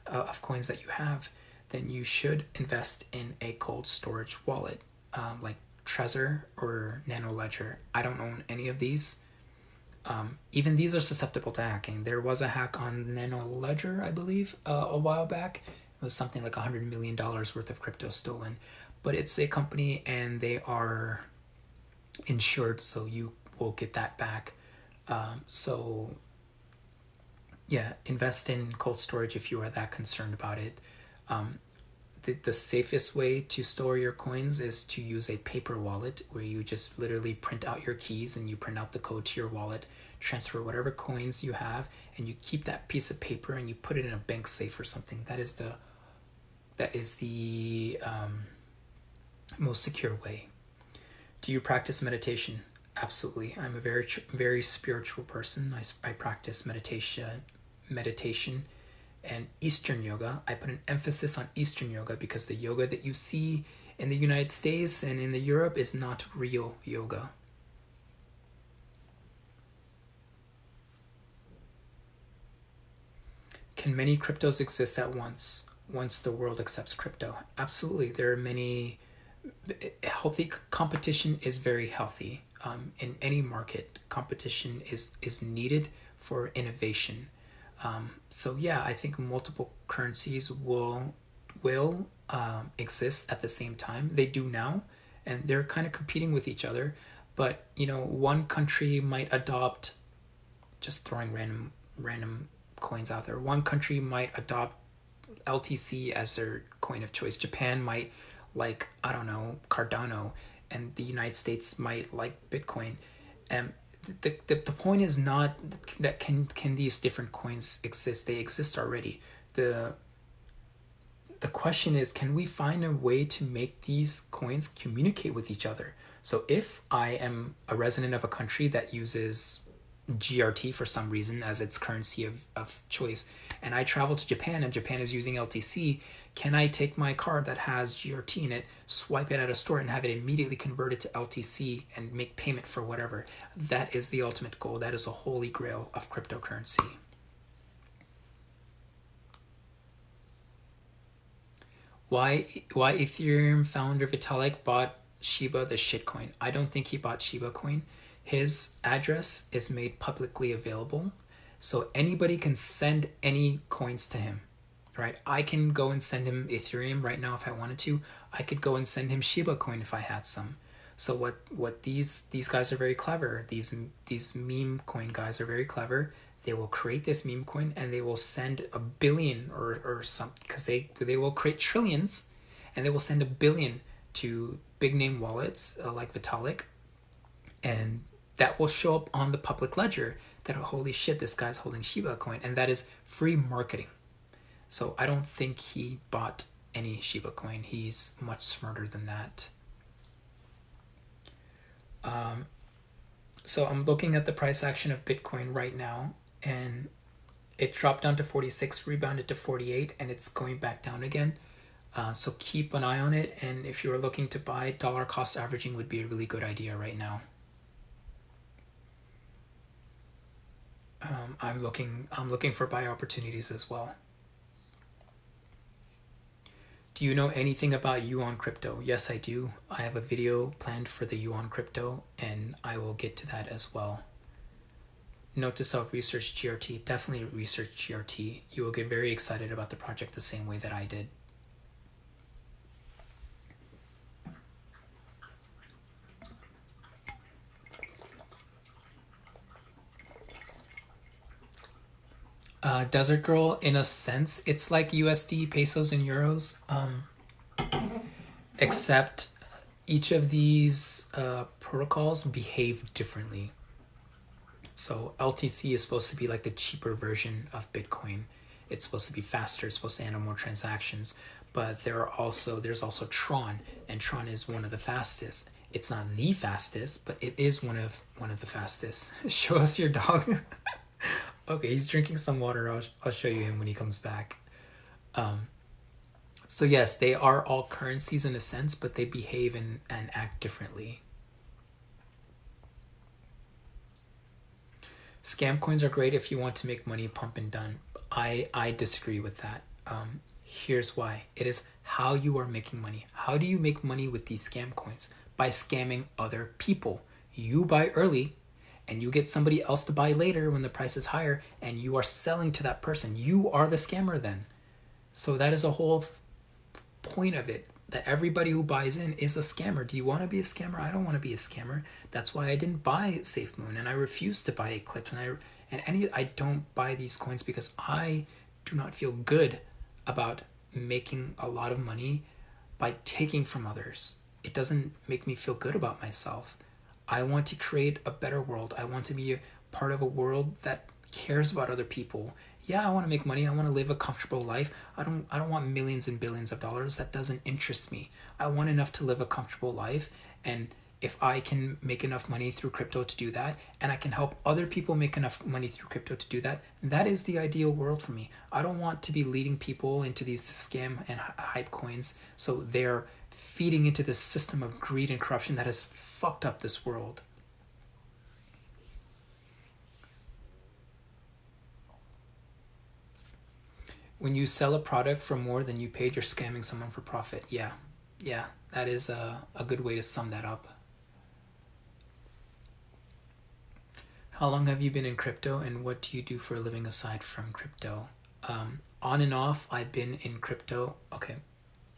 of coins that you have, then you should invest in a cold storage wallet, like Trezor or Nano Ledger. I don't own any of these. Even these are susceptible to hacking. There was a hack on Nano Ledger, I believe, a while back. It was something like $100 million worth of crypto stolen. But it's a company and they are insured, so you will get that back. So yeah, invest in cold storage if you are that concerned about it. The safest way to store your coins is to use a paper wallet where you just literally print out your keys and you print out the code to your wallet, transfer whatever coins you have, and you keep that piece of paper and you put it in a bank safe or something. That is the most secure way. Do you practice meditation? Absolutely. I'm a very, very spiritual person. I practice meditation and Eastern yoga. I put an emphasis on Eastern yoga because the yoga that you see in the United States and in the Europe is not real yoga. Can many cryptos exist at once the world accepts crypto? Absolutely. There are many. Healthy competition is very healthy. In any market, competition is needed for innovation. So yeah, I think multiple currencies will exist at the same time. They do now, and they're kind of competing with each other. But one country might adopt, just throwing random coins out there. One country might adopt LTC as their coin of choice. Japan might like, I don't know, Cardano, and the United States might like Bitcoin. And the point is not that can these different coins exist. They exist already. The question is, can we find a way to make these coins communicate with each other? So if I am a resident of a country that uses GRT for some reason as its currency of choice, and I travel to Japan and Japan is using LTC, can I take my card that has GRT in it, swipe it at a store, and have it immediately converted to LTC and make payment for whatever? That is the ultimate goal. That is a holy grail of cryptocurrency. Why Ethereum founder Vitalik bought Shiba the shitcoin? I don't think he bought Shiba coin. His address is made publicly available, so anybody can send any coins to him. Right? I can go and send him Ethereum right now if I wanted to. I could go and send him Shiba coin if I had some. So what these guys are very clever. These meme coin guys are very clever. They will create this meme coin and they will send a billion or something, because they will create trillions, and they will send a billion to big name wallets like Vitalik, and that will show up on the public ledger that, holy shit, this guy's holding Shiba coin, and that is free marketing. So I don't think he bought any Shiba coin. He's much smarter than that. So I'm looking at the price action of Bitcoin right now, and it dropped down to 46, rebounded to 48, and it's going back down again. So keep an eye on it, and if you're looking to buy, dollar cost averaging would be a really good idea right now. I'm looking for buy opportunities as well. Do you know anything about Yuan crypto? Yes, I do. I have a video planned for the Yuan crypto, and I will get to that as well. Note to self, research GRT. Definitely research GRT. You will get very excited about the project the same way that I did. Desert Girl, in a sense, it's like USD, pesos, and euros, except each of these protocols behave differently. So LTC is supposed to be like the cheaper version of Bitcoin. It's supposed to be faster. It's supposed to handle more transactions. But there's also Tron, and Tron is one of the fastest. It's not the fastest, but it is one of the fastest. Show us your dog. Okay, he's drinking some water. I'll show you him when he comes back. So yes, they are all currencies in a sense, but they behave and act differently. Scam coins are great if you want to make money pump and done. I disagree with that. Here's why. It is how you are making money. How do you make money with these scam coins? By scamming other people. You buy early, and you get somebody else to buy later when the price is higher, and you are selling to that person. You are the scammer then. So that is a whole point of it, that everybody who buys in is a scammer. Do you want to be a scammer? I don't want to be a scammer. That's why I didn't buy SafeMoon, and I refuse to buy Eclipse, I don't buy these coins because I do not feel good about making a lot of money by taking from others. It doesn't make me feel good about myself. I want to create a better world. I want to be a part of a world that cares about other people. Yeah, I want to make money. I want to live a comfortable life. I don't want millions and billions of dollars. That doesn't interest me. I want enough to live a comfortable life, and if I can make enough money through crypto to do that, and I can help other people make enough money through crypto to do that, that is the ideal world for me. I don't want to be leading people into these scam and hype coins so they're feeding into this system of greed and corruption that has fucked up this world. When you sell a product for more than you paid, you're scamming someone for profit. Yeah, yeah, that is a good way to sum that up. How long have you been in crypto, and what do you do for a living aside from crypto? On and off, I've been in crypto. Okay,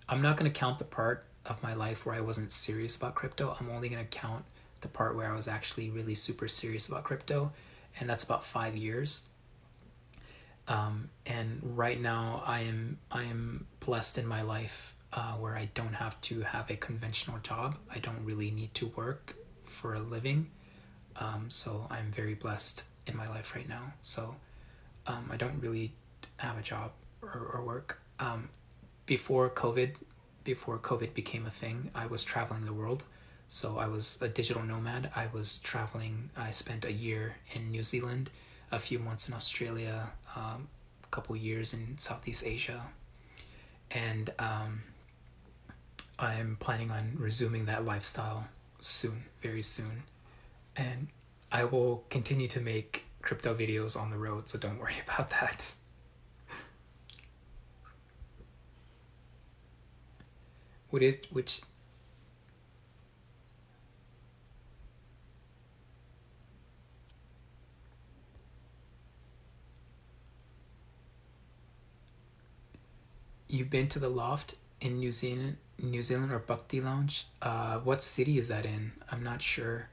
I'm not going to count the part of my life where I wasn't serious about crypto. I'm only going to count the part where I was actually really super serious about crypto, and that's about 5 years. And right now, I am blessed in my life where I don't have to have a conventional job. I don't really need to work for a living. So I'm very blessed in my life right now. So I don't really have a job or work. Before COVID, before COVID became a thing, I was traveling the world. So I was a digital nomad. I was traveling. I spent a year in New Zealand, a few months in Australia, a couple years in Southeast Asia, and I'm planning on resuming that lifestyle soon, very soon. And I will continue to make crypto videos on the road, so don't worry about that. Which you've been to the loft in New Zealand or Bhakti Lounge? What city is that in? I'm not sure.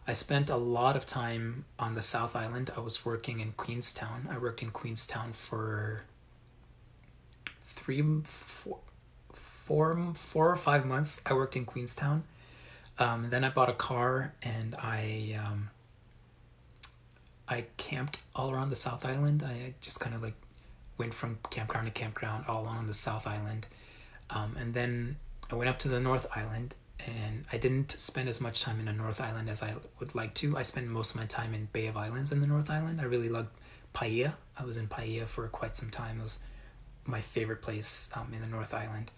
I spent a lot of time on the South Island. I was working in Queenstown. I worked in Queenstown for 4 or 5 months. I worked in Queenstown. And then I bought a car and I camped all around the South Island. I just kind of like went from campground to campground all on the South Island. And then I went up to the North Island, and I didn't spend as much time in the North Island as I would like to. I spent most of my time in Bay of Islands in the North Island. I really loved Paia. I was in Paia for quite some time. It was my favorite place in the North Island.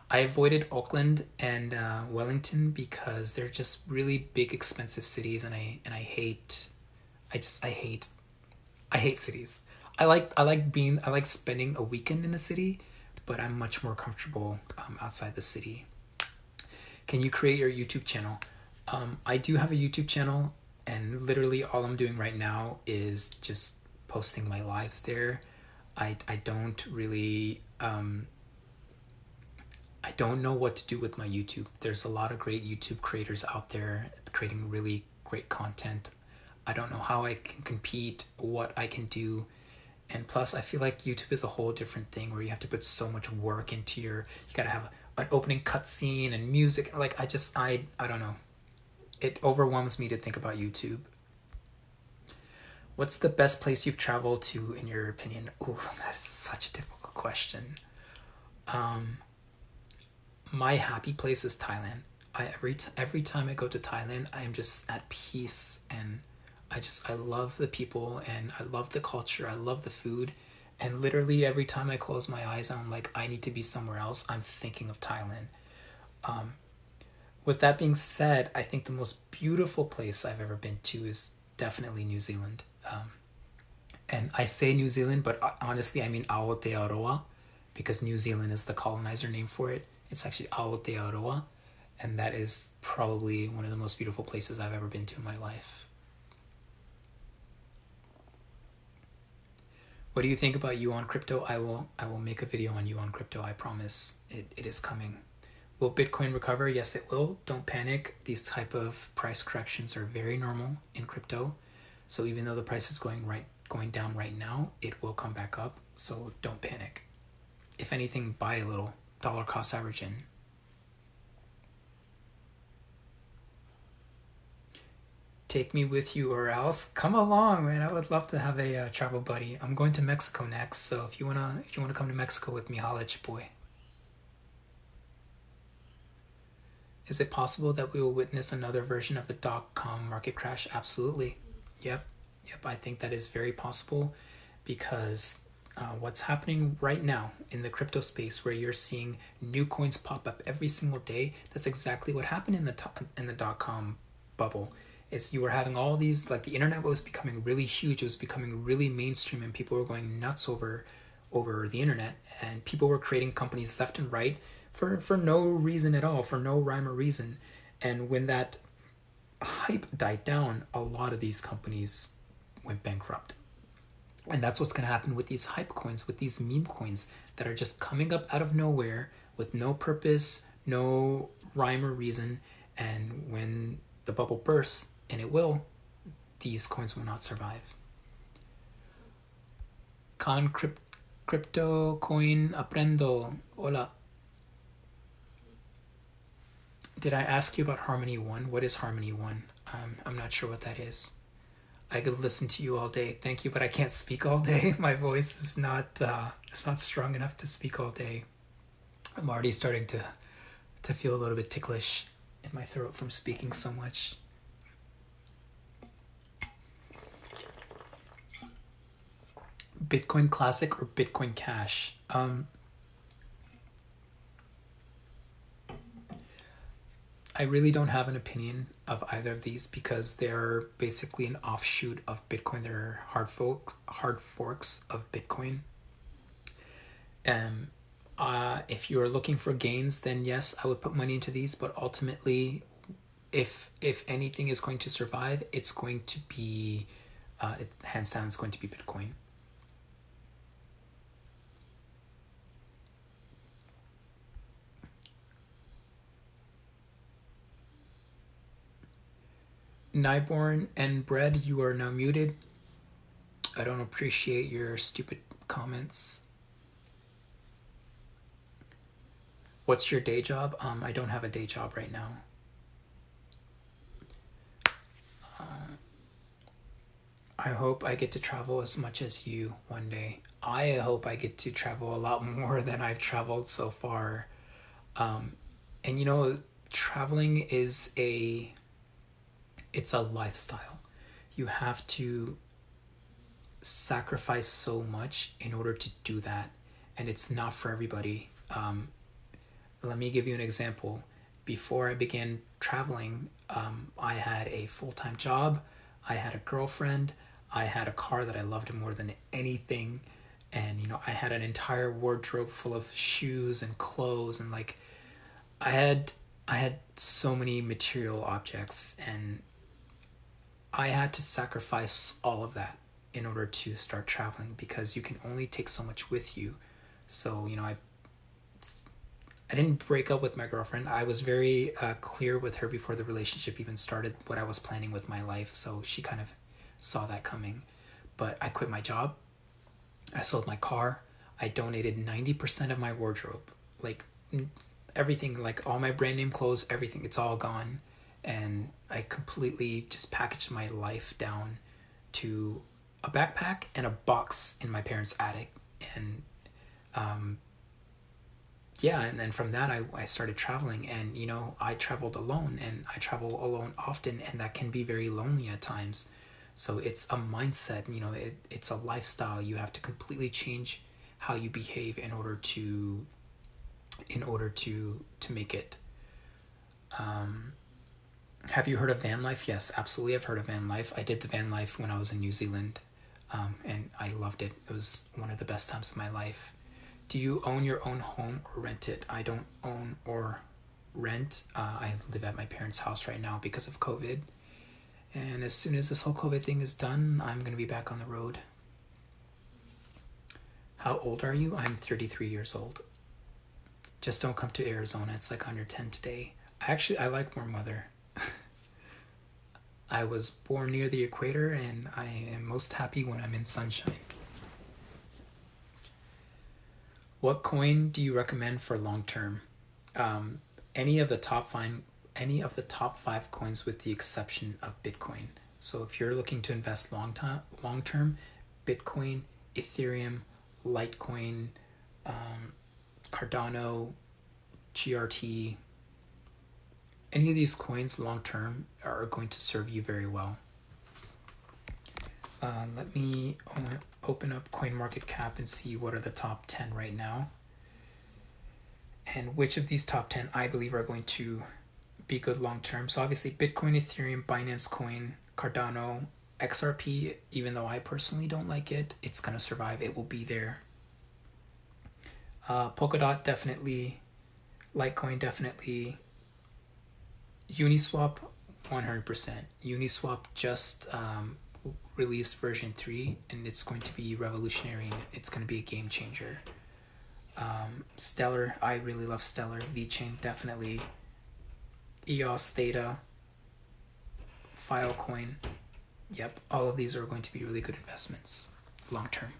I avoided Auckland and Wellington because they're just really big, expensive cities, and I hate cities. I like spending a weekend in a city, but I'm much more comfortable outside the city. Can you create your YouTube channel? I do have a YouTube channel, and literally all I'm doing right now is just posting my lives there. I don't really I don't know what to do with my YouTube. There's a lot of great YouTube creators out there creating really great content. I don't know how I can compete, what I can do. And plus, I feel like YouTube is a whole different thing where you have to put so much work into you gotta have an opening cutscene and music. Like, I don't know. It overwhelms me to think about YouTube. What's the best place you've traveled to, in your opinion? Ooh, that's such a difficult question. Um, my happy place is Thailand. Every time I go to Thailand, I am just at peace, and I love the people, and I love the culture. I love the food, and literally every time I close my eyes, I'm like, I need to be somewhere else. I'm thinking of Thailand. Um, with that being said, I think the most beautiful place I've ever been to is definitely New Zealand. And I say New Zealand, but honestly, I mean Aotearoa, because New Zealand is the colonizer name for it. It's actually Aotearoa, and that is probably one of the most beautiful places I've ever been to in my life. What do you think about you on crypto? I will make a video on you on crypto. I promise it is coming. Will Bitcoin recover? Yes, it will. Don't panic. These type of price corrections are very normal in crypto. So even though the price is going down right now, it will come back up. So don't panic. If anything, buy a little. Dollar cost averaging. Take me with you, or else come along, man. I would love to have a travel buddy. I'm going to Mexico next, so if you wanna come to Mexico with me, holla at your boy. Is it possible that we will witness another version of the dot-com market crash? Absolutely. Yep. Yep. I think that is very possible because what's happening right now in the crypto space, where you're seeing new coins pop up every single day. That's exactly what happened in the dot-com bubble. Is you were having all these, like, the internet was becoming really huge, it was becoming really mainstream, and people were going nuts over the internet, and people were creating companies left and right for no reason at all, for no rhyme or reason. And when that hype died down, a lot of these companies went bankrupt. And that's what's going to happen with these hype coins, with these meme coins that are just coming up out of nowhere with no purpose, no rhyme or reason. And when the bubble bursts, and it will, these coins will not survive. Con crypto coin aprendo. Hola. Did I ask you about Harmony One? What is Harmony One? I'm not sure what that is. I could listen to you all day. Thank you, but I can't speak all day. My voice is not it's not strong enough to speak all day. I'm already starting to feel a little bit ticklish in my throat from speaking so much. Bitcoin Classic or Bitcoin Cash? I really don't have an opinion of either of these because they're basically an offshoot of Bitcoin. They're hard forks of Bitcoin. Um, if you're looking for gains, then yes, I would put money into these. But ultimately, if anything is going to survive, it's going to be, hands down, it's going to be Bitcoin. Nyborn and Bread, you are now muted. I don't appreciate your stupid comments. What's your day job? I don't have a day job right now. I hope I get to travel as much as you one day. I hope I get to travel a lot more than I've traveled so far. And traveling is it's a lifestyle. You have to sacrifice so much in order to do that, and it's not for everybody. Let me give you an example. Before I began traveling, I had a full-time job, I had a girlfriend, I had a car that I loved more than anything, and I had an entire wardrobe full of shoes and clothes, and like I had I had so many material objects, and I had to sacrifice all of that in order to start traveling because you can only take so much with you. So, I didn't break up with my girlfriend. I was very clear with her before the relationship even started what I was planning with my life. So she kind of saw that coming. But I quit my job. I sold my car. I donated 90% of my wardrobe. Like everything, like all my brand name clothes, everything, it's all gone. And I completely just packaged my life down to a backpack and a box in my parents' attic. And yeah, and then from that, I started traveling, and I traveled alone, and I travel alone often, and that can be very lonely at times. So it's a mindset, it's a lifestyle. You have to completely change how you behave in order to make it. Have you heard of van life? Yes, absolutely. I've heard of van life. I did the van life when I was in New Zealand, and I loved it. It was one of the best times of my life. Do you own your own home or rent it? I don't own or rent. I live at my parents' house right now because of COVID. And as soon as this whole COVID thing is done, I'm going to be back on the road. How old are you? I'm 33 years old. Just don't come to Arizona. It's like 110 today. I like warm weather. I was born near the equator, and I am most happy when I'm in sunshine. What coin do you recommend for long term? Um, any of the top five coins, with the exception of Bitcoin. So if you're looking to invest long term, Bitcoin, Ethereum, Litecoin, Cardano, GRT, any of these coins long term are going to serve you very well. Let me open up CoinMarketCap and see what are the top 10 right now, and which of these top 10 I believe are going to be good long term. So obviously Bitcoin, Ethereum, Binance Coin, Cardano, XRP, even though I personally don't like it, it's going to survive. It will be there. Polkadot, definitely. Litecoin, definitely. Uniswap, 100%. Uniswap just released version 3, and it's going to be revolutionary, and it's going to be a game changer. Stellar, I really love Stellar. VeChain, definitely. EOS, Theta, Filecoin. Yep, all of these are going to be really good investments long term.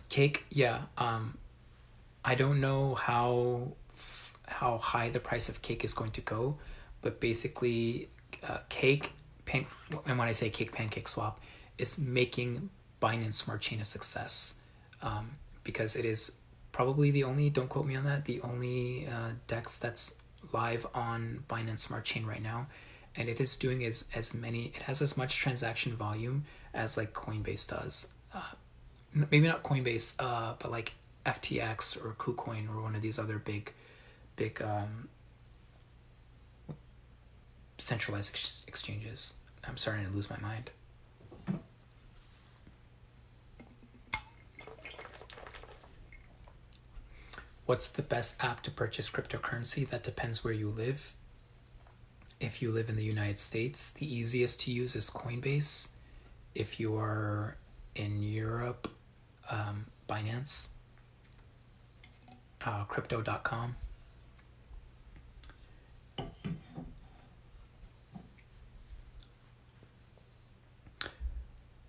Cake, yeah. I don't know how high the price of Cake is going to go, but basically, and when I say Cake Pancake Swap, is making Binance Smart Chain a success, because it is probably the only, don't quote me on that, the only DEX that's live on Binance Smart Chain right now, and it is doing it has as much transaction volume as like Coinbase does. Maybe not Coinbase, but like FTX or KuCoin or one of these other big centralized exchanges. I'm starting to lose my mind. What's the best app to purchase cryptocurrency? That depends where you live. If you live in the United States, the easiest to use is Coinbase. If you are in Europe, Binance, crypto.com.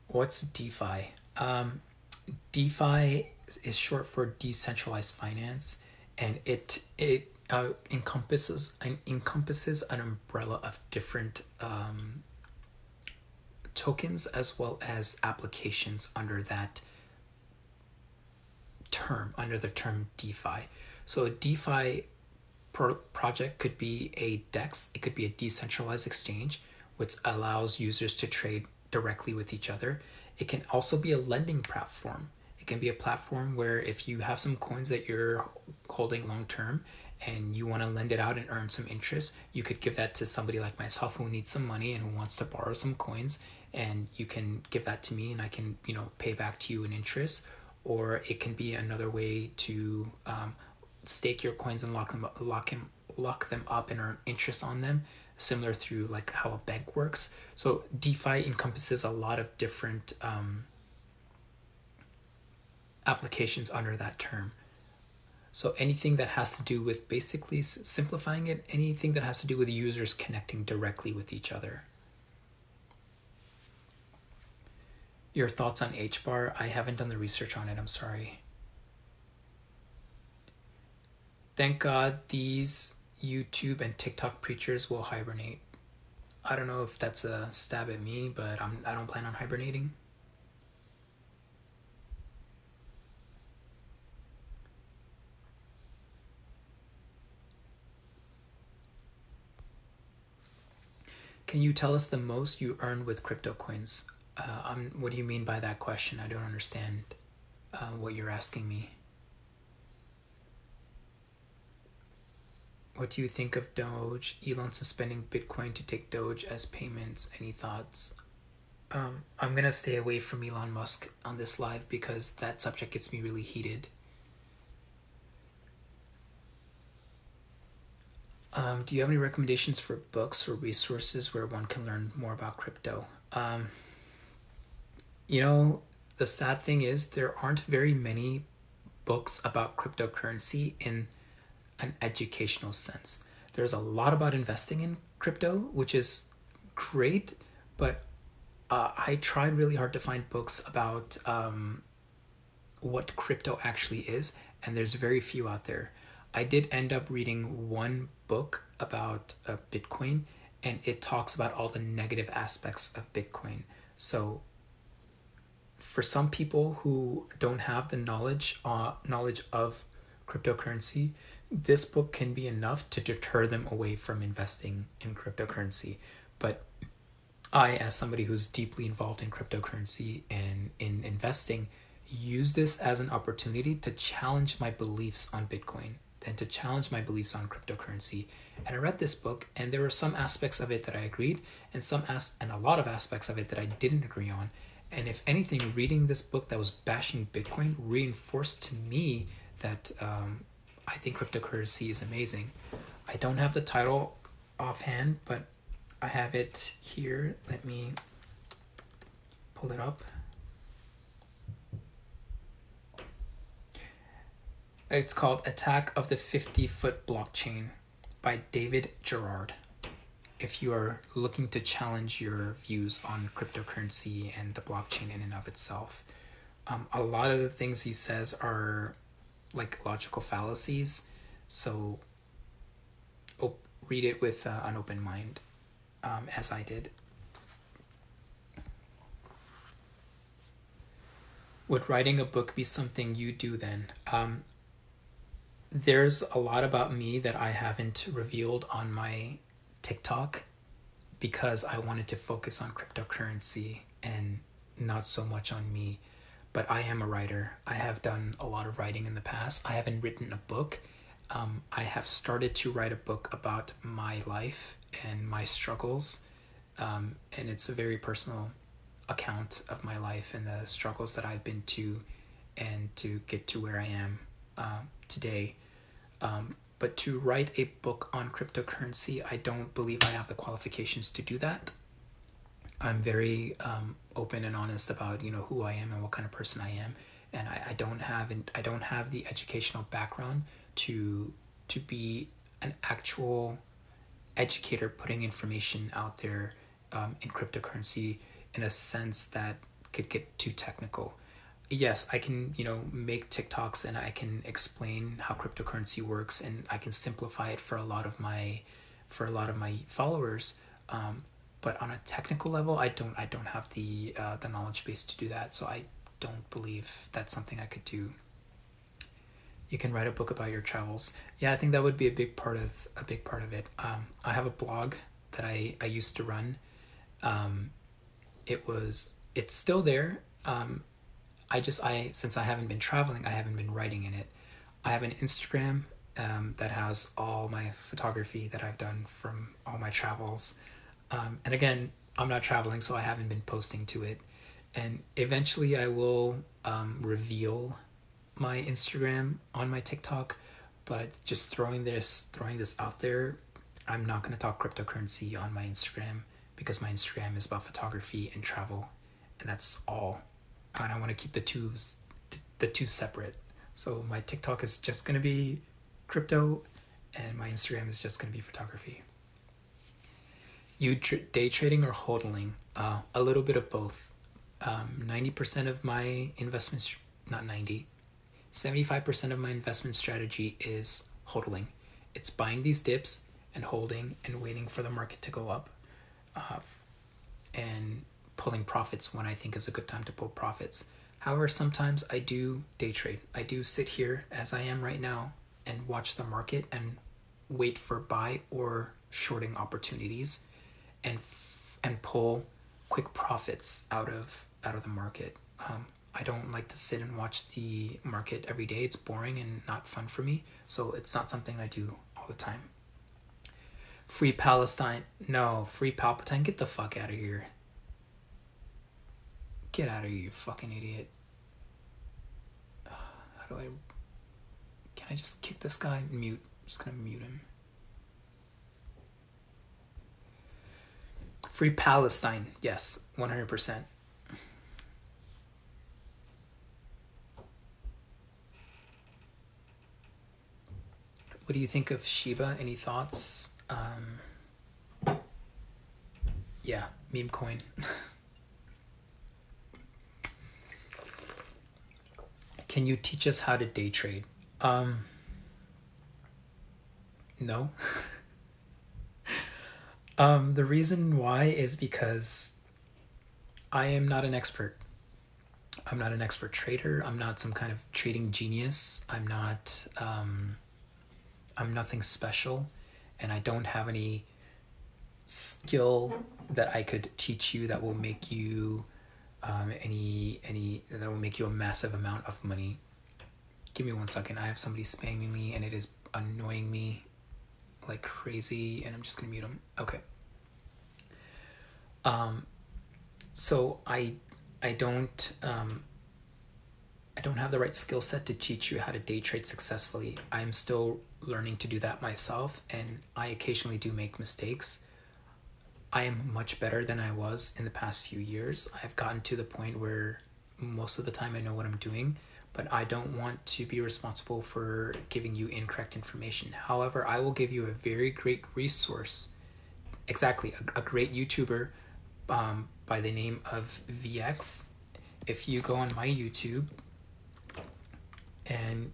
What's DeFi? DeFi is short for decentralized finance, and it encompasses an umbrella of different tokens as well as applications under that term, under the term DeFi. So a DeFi project could be a DEX, it could be a decentralized exchange, which allows users to trade directly with each other. It can also be a lending platform. It can be a platform where if you have some coins that you're holding long term and you want to lend it out and earn some interest, you could give that to somebody like myself who needs some money and who wants to borrow some coins, and you can give that to me and I can, pay back to you in interest. Or it can be another way to stake your coins and lock them up and earn interest on them, similar through like how a bank works. So DeFi encompasses a lot of different applications under that term. So anything that has to do with, basically simplifying it, anything that has to do with users connecting directly with each other. Your thoughts on HBAR? I haven't done the research on it, I'm sorry. Thank God these YouTube and TikTok preachers will hibernate. I don't know if that's a stab at me, but I don't plan on hibernating. Can you tell us the most you earned with crypto coins? What do you mean by that question? I don't understand what you're asking me. What do you think of Doge? Elon suspending Bitcoin to take Doge as payments. Any thoughts? I'm gonna stay away from Elon Musk on this live because that subject gets me really heated. Do you have any recommendations for books or resources where one can learn more about crypto? The sad thing is there aren't very many books about cryptocurrency in an educational sense. There's a lot about investing in crypto, which is great, but I tried really hard to find books about what crypto actually is, and there's very few out there. I did end up reading one book about Bitcoin, and it talks about all the negative aspects of Bitcoin. So for some people who don't have the knowledge of cryptocurrency, this book can be enough to deter them away from investing in cryptocurrency. But I, as somebody who's deeply involved in cryptocurrency and in investing, use this as an opportunity to challenge my beliefs on Bitcoin and to challenge my beliefs on cryptocurrency. And I read this book, and there were some aspects of it that I agreed, and and a lot of aspects of it that I didn't agree on. And if anything, reading this book that was bashing Bitcoin reinforced to me that I think cryptocurrency is amazing. I don't have the title offhand, but I have it here. Let me pull it up. It's called Attack of the 50-Foot Blockchain by David Gerard. If you are looking to challenge your views on cryptocurrency and the blockchain in and of itself, a lot of the things he says are like logical fallacies. So read it with an open mind, as I did. Would writing a book be something you do then? There's a lot about me that I haven't revealed on my TikTok because I wanted to focus on cryptocurrency and not so much on me. But I am a writer. I have done a lot of writing in the past. I haven't written a book. I have started to write a book about my life and my struggles. And it's a very personal account of my life and the struggles that I've been to and to get to where I am today. But to write a book on cryptocurrency, I don't believe I have the qualifications to do that. I'm very open and honest about who I am and what kind of person I am, and I don't have the educational background to be an actual educator putting information out there in cryptocurrency in a sense that could get too technical. Yes, I can, make TikToks and I can explain how cryptocurrency works and I can simplify it for a lot of my followers. But on a technical level, I don't have the knowledge base to do that. So I don't believe that's something I could do. You can write a book about your travels. Yeah, I think that would be a big part of it. I have a blog that I used to run. It's still there. I since I haven't been traveling, I haven't been writing in it. I have an Instagram that has all my photography that I've done from all my travels. And again, I'm not traveling, so I haven't been posting to it. And eventually, I will reveal my Instagram on my TikTok. But just throwing this out there, I'm not going to talk cryptocurrency on my Instagram because my Instagram is about photography and travel, and that's all. And I want to keep the two separate. So my TikTok is just going to be crypto, and my Instagram is just going to be photography. You day trading or hodling? A little bit of both. 90% of my investments, not 90, 75% of my investment strategy is hodling. It's buying these dips and holding and waiting for the market to go up, uh, and pulling profits when I think is a good time to pull profits. However, sometimes I do day trade. I do sit here as I am right now and watch the market and wait for buy or shorting opportunities and pull quick profits out of the market. I don't like to sit and watch the market every day. It's boring and not fun for me. So it's not something I do all the time. Free Palestine. No, free Palpatine. Get the fuck out of here. Get out of here, you fucking idiot. How do I... Can I just kick this guy? Mute. I'm just gonna mute him. Free Palestine. Yes, 100%. What do you think of Shiba? Any thoughts? Yeah, meme coin. Can you teach us how to day trade? No. The reason why is because I am not an expert. I'm not an expert trader. I'm not some kind of trading genius. I'm not. I'm nothing special, and I don't have any skill that I could teach you that will make you any that will make you a massive amount of money. Give me 1 second. I have somebody spamming me and it is annoying me like crazy, and I'm just gonna mute them. Okay. So I don't I don't have the right skill set to teach you how to day trade successfully. I'm still learning to do that myself, and I occasionally do make mistakes. I am much better than I was in the past few years. I've gotten to the point where most of the time I know what I'm doing, but I don't want to be responsible for giving you incorrect information. However, I will give you a very great resource. Exactly, a great YouTuber by the name of VX. If you go on my YouTube and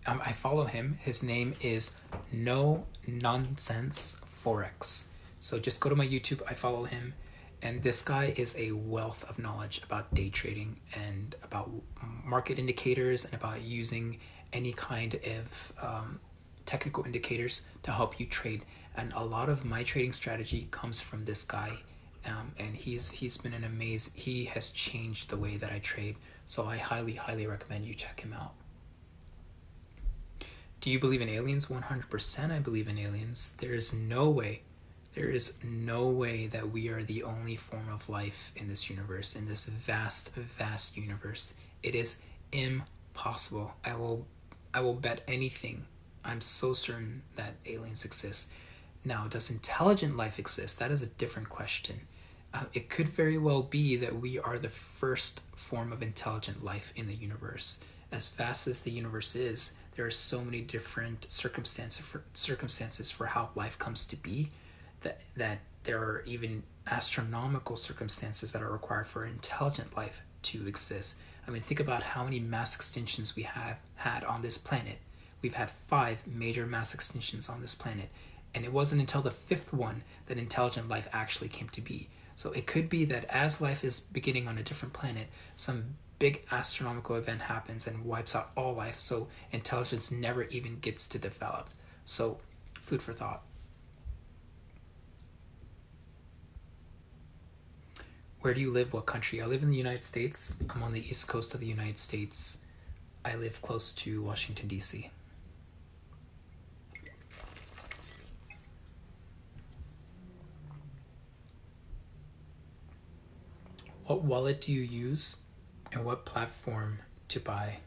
I follow him, his name is No Nonsense Forex. So just go to my YouTube, I follow him, and this guy is a wealth of knowledge about day trading and about market indicators and about using any kind of technical indicators to help you trade. And a lot of my trading strategy comes from this guy, and he's been an amazing. He has changed the way that I trade. So I highly recommend you check him out. Do you believe in aliens? 100% I believe in aliens. There is no way that we are the only form of life in this universe, in this vast universe. It is impossible. I will bet anything. I'm so certain that aliens exist. Now, does intelligent life exist? That is a different question. It could very well be that we are the first form of intelligent life in the universe. As vast as the universe is, there are so many different circumstances for how life comes to be that there are even astronomical circumstances that are required for intelligent life to exist. I mean, think about how many mass extinctions we have had on this planet. We've had 5 major mass extinctions on this planet, and it wasn't until the 5th one that intelligent life actually came to be. So it could be that as life is beginning on a different planet, some big astronomical event happens and wipes out all life, so intelligence never even gets to develop. So, food for thought. Where do you live? What country? I live in the United States. I'm on the east coast of the United States. I live close to Washington, D.C. What wallet do you use and what platform to buy?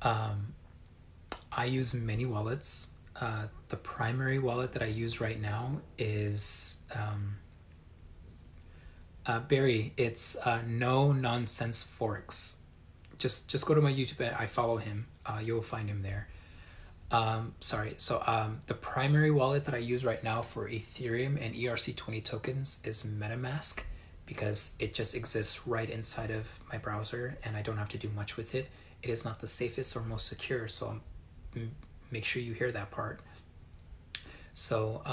I use many wallets. The primary wallet that I use right now is Barry. It's No Nonsense Forex. Just go to my YouTube. I follow him. You'll find him there. Sorry. So the primary wallet that I use right now for Ethereum and ERC20 tokens is MetaMask, because it just exists right inside of my browser and I don't have to do much with it. It is not the safest or most secure, so make sure you hear that part. So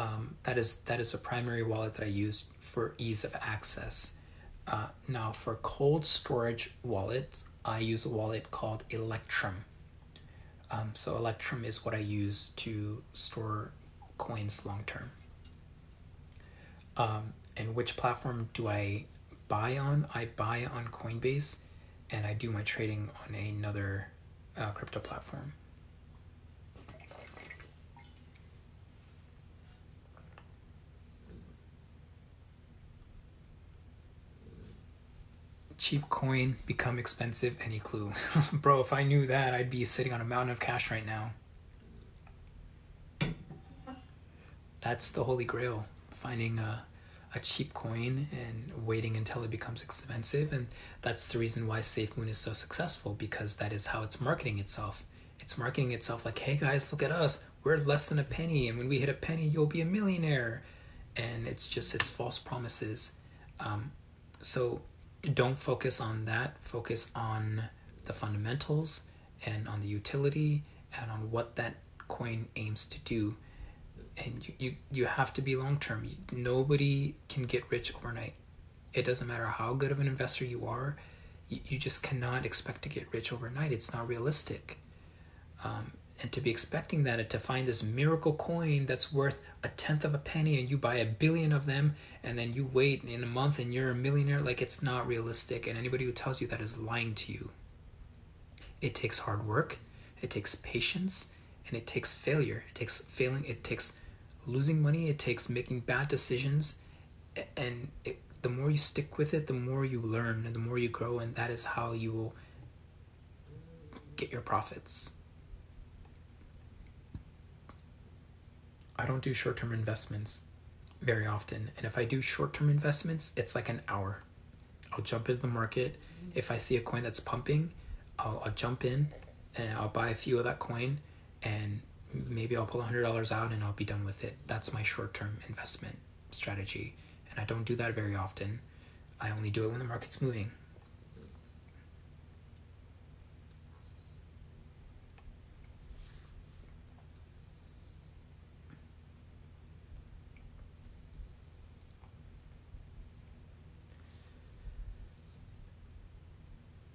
that is a primary wallet that I use for ease of access. Now for cold storage wallets, I use a wallet called Electrum. So Electrum is what I use to store coins long term. And which platform do I buy on? I buy on Coinbase, and I do my trading on another crypto platform. Cheap coin become expensive, any clue? Bro, if I knew that, I'd be sitting on a mountain of cash right now. That's the holy grail, finding a cheap coin and waiting until it becomes expensive. And that's the reason why SafeMoon is so successful, because that is how it's marketing itself. It's marketing itself like, hey guys, look at us, we're less than a penny, and when we hit a penny you'll be a millionaire. And it's false promises. So don't focus on that. Focus on the fundamentals and on the utility and on what that coin aims to do. And you have to be long term. Nobody can get rich overnight. It doesn't matter how good of an investor you are. You just cannot expect to get rich overnight. It's not realistic. And to be expecting that and to find this miracle coin that's worth a tenth of a penny and you buy 1 billion of them and then you wait in a month and you're a millionaire, like, it's not realistic. And anybody who tells you that is lying to you. It takes hard work, it takes patience, and it takes failure. It takes failing, it takes losing money, it takes making bad decisions. And the more you stick with it, the more you learn and the more you grow, and that is how you will get your profits. I don't do short-term investments very often, and if I do short-term investments, it's like an hour. I'll jump into the market. If I see a coin that's pumping, I'll jump in and I'll buy a few of that coin, and maybe I'll pull $100 out and I'll be done with it. That's my short-term investment strategy, and I don't do that very often. I only do it when the market's moving.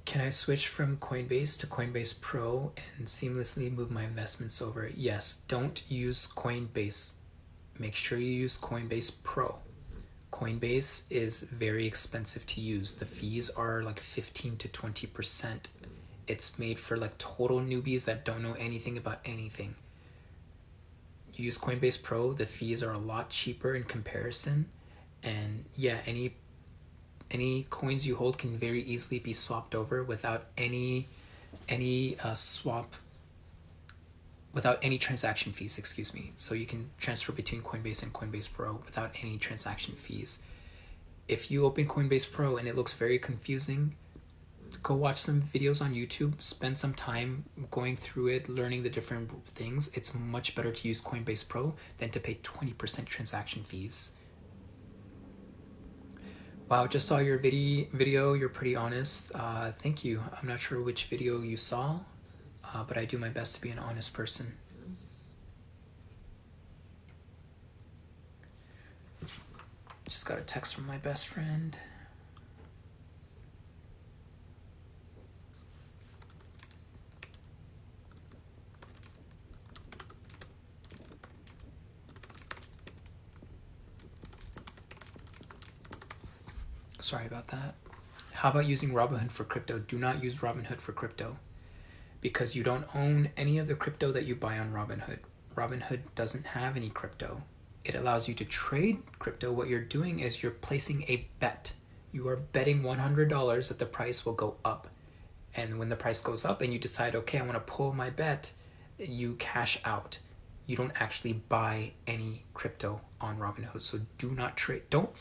Can I switch from Coinbase to Coinbase Pro and seamlessly move my investments over? Yes. Don't use Coinbase. Make sure you use Coinbase Pro. Coinbase is very expensive to use. The fees are like 15 to 20%. It's made for like total newbies that don't know anything about anything. You use Coinbase Pro, the fees are a lot cheaper in comparison. And yeah, any coins you hold can very easily be swapped over without any transaction fees, excuse me. So you can transfer between Coinbase and Coinbase Pro without any transaction fees. If you open Coinbase Pro and it looks very confusing, go watch some videos on YouTube, spend some time going through it, learning the different things. It's much better to use Coinbase Pro than to pay 20% transaction fees. Wow, just saw your video. You're pretty honest. Thank you. I'm not sure which video you saw, but I do my best to be an honest person. Just got a text from my best friend. Sorry about that. How about using Robinhood for crypto? Do not use Robinhood for crypto because you don't own any of the crypto that you buy on Robinhood. Robinhood doesn't have any crypto. It allows you to trade crypto. What you're doing is you're placing a bet. You are betting $100 that the price will go up. And when the price goes up and you decide, okay, I want to pull my bet, you cash out. You don't actually buy any crypto on Robinhood. So do not trade. Don't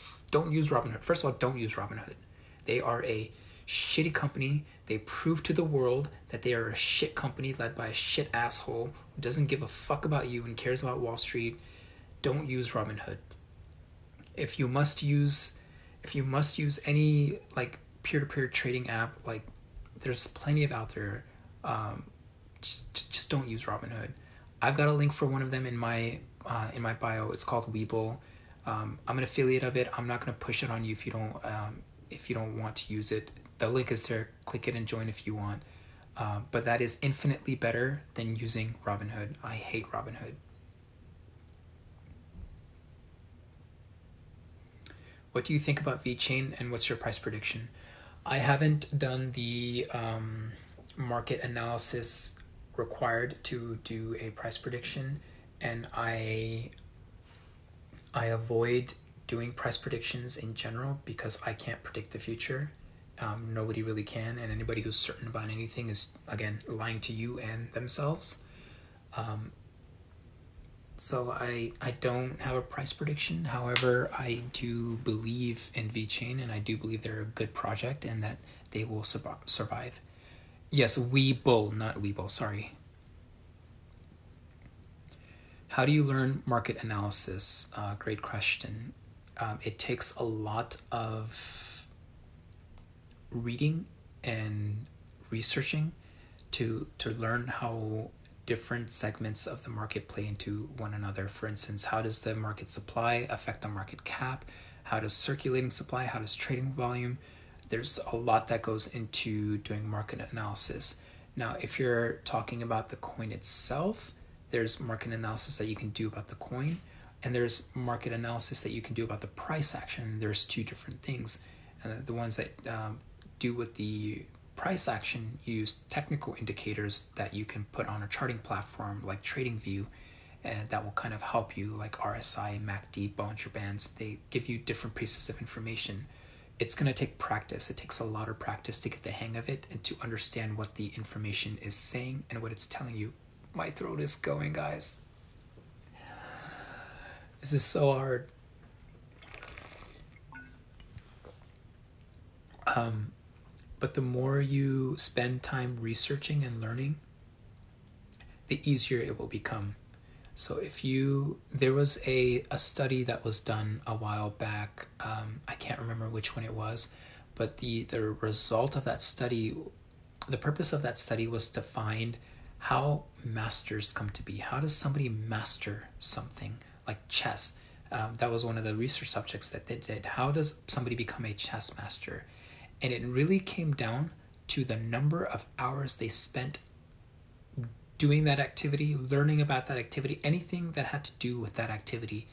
use Robinhood. First of all, don't use Robinhood. They are a shitty company. They prove to the world that they are a shit company led by a shit asshole who doesn't give a fuck about you and cares about Wall Street. Don't use Robinhood. If you must use any like peer-to-peer trading app, like there's plenty of out there. Just don't use Robinhood. I've got a link for one of them in my bio. It's called Webull. I'm an affiliate of it. I'm not going to push it on you if you don't want to use it. The link is there. Click it and join if you want. But that is infinitely better than using Robinhood. I hate Robinhood. What do you think about VeChain and what's your price prediction? I haven't done the market analysis required to do a price prediction, and I avoid doing price predictions in general because I can't predict the future. Nobody really can, and anybody who's certain about anything is, again, lying to you and themselves. So I don't have a price prediction. However, I do believe in VeChain, and I do believe they're a good project and that they will survive. Yes, Webull, not Webull, sorry. How do you learn market analysis? Great question. It takes a lot of reading and researching to learn how different segments of the market play into one another. For instance, how does the market supply affect the market cap? How does circulating supply? How does trading volume? There's a lot that goes into doing market analysis. Now, if you're talking about the coin itself, there's market analysis that you can do about the coin, and there's market analysis that you can do about the price action. There's two different things. And the ones that do with the price action use technical indicators that you can put on a charting platform like TradingView, and that will kind of help you, like RSI, MACD, Bollinger Bands. They give you different pieces of information. It's going to take practice. It takes a lot of practice to get the hang of it and to understand what the information is saying and what it's telling you. My throat is going, guys. This is so hard. But the more you spend time researching and learning, the easier it will become. So there was a study that was done a while back. I can't remember which one it was, but the result of that study, the purpose of that study was to find how masters come to be. How does somebody master something like chess? That was one of the research subjects that they did. How does somebody become a chess master? And it really came down to the number of hours they spent doing that activity, learning about that activity, anything that had to do with that activity.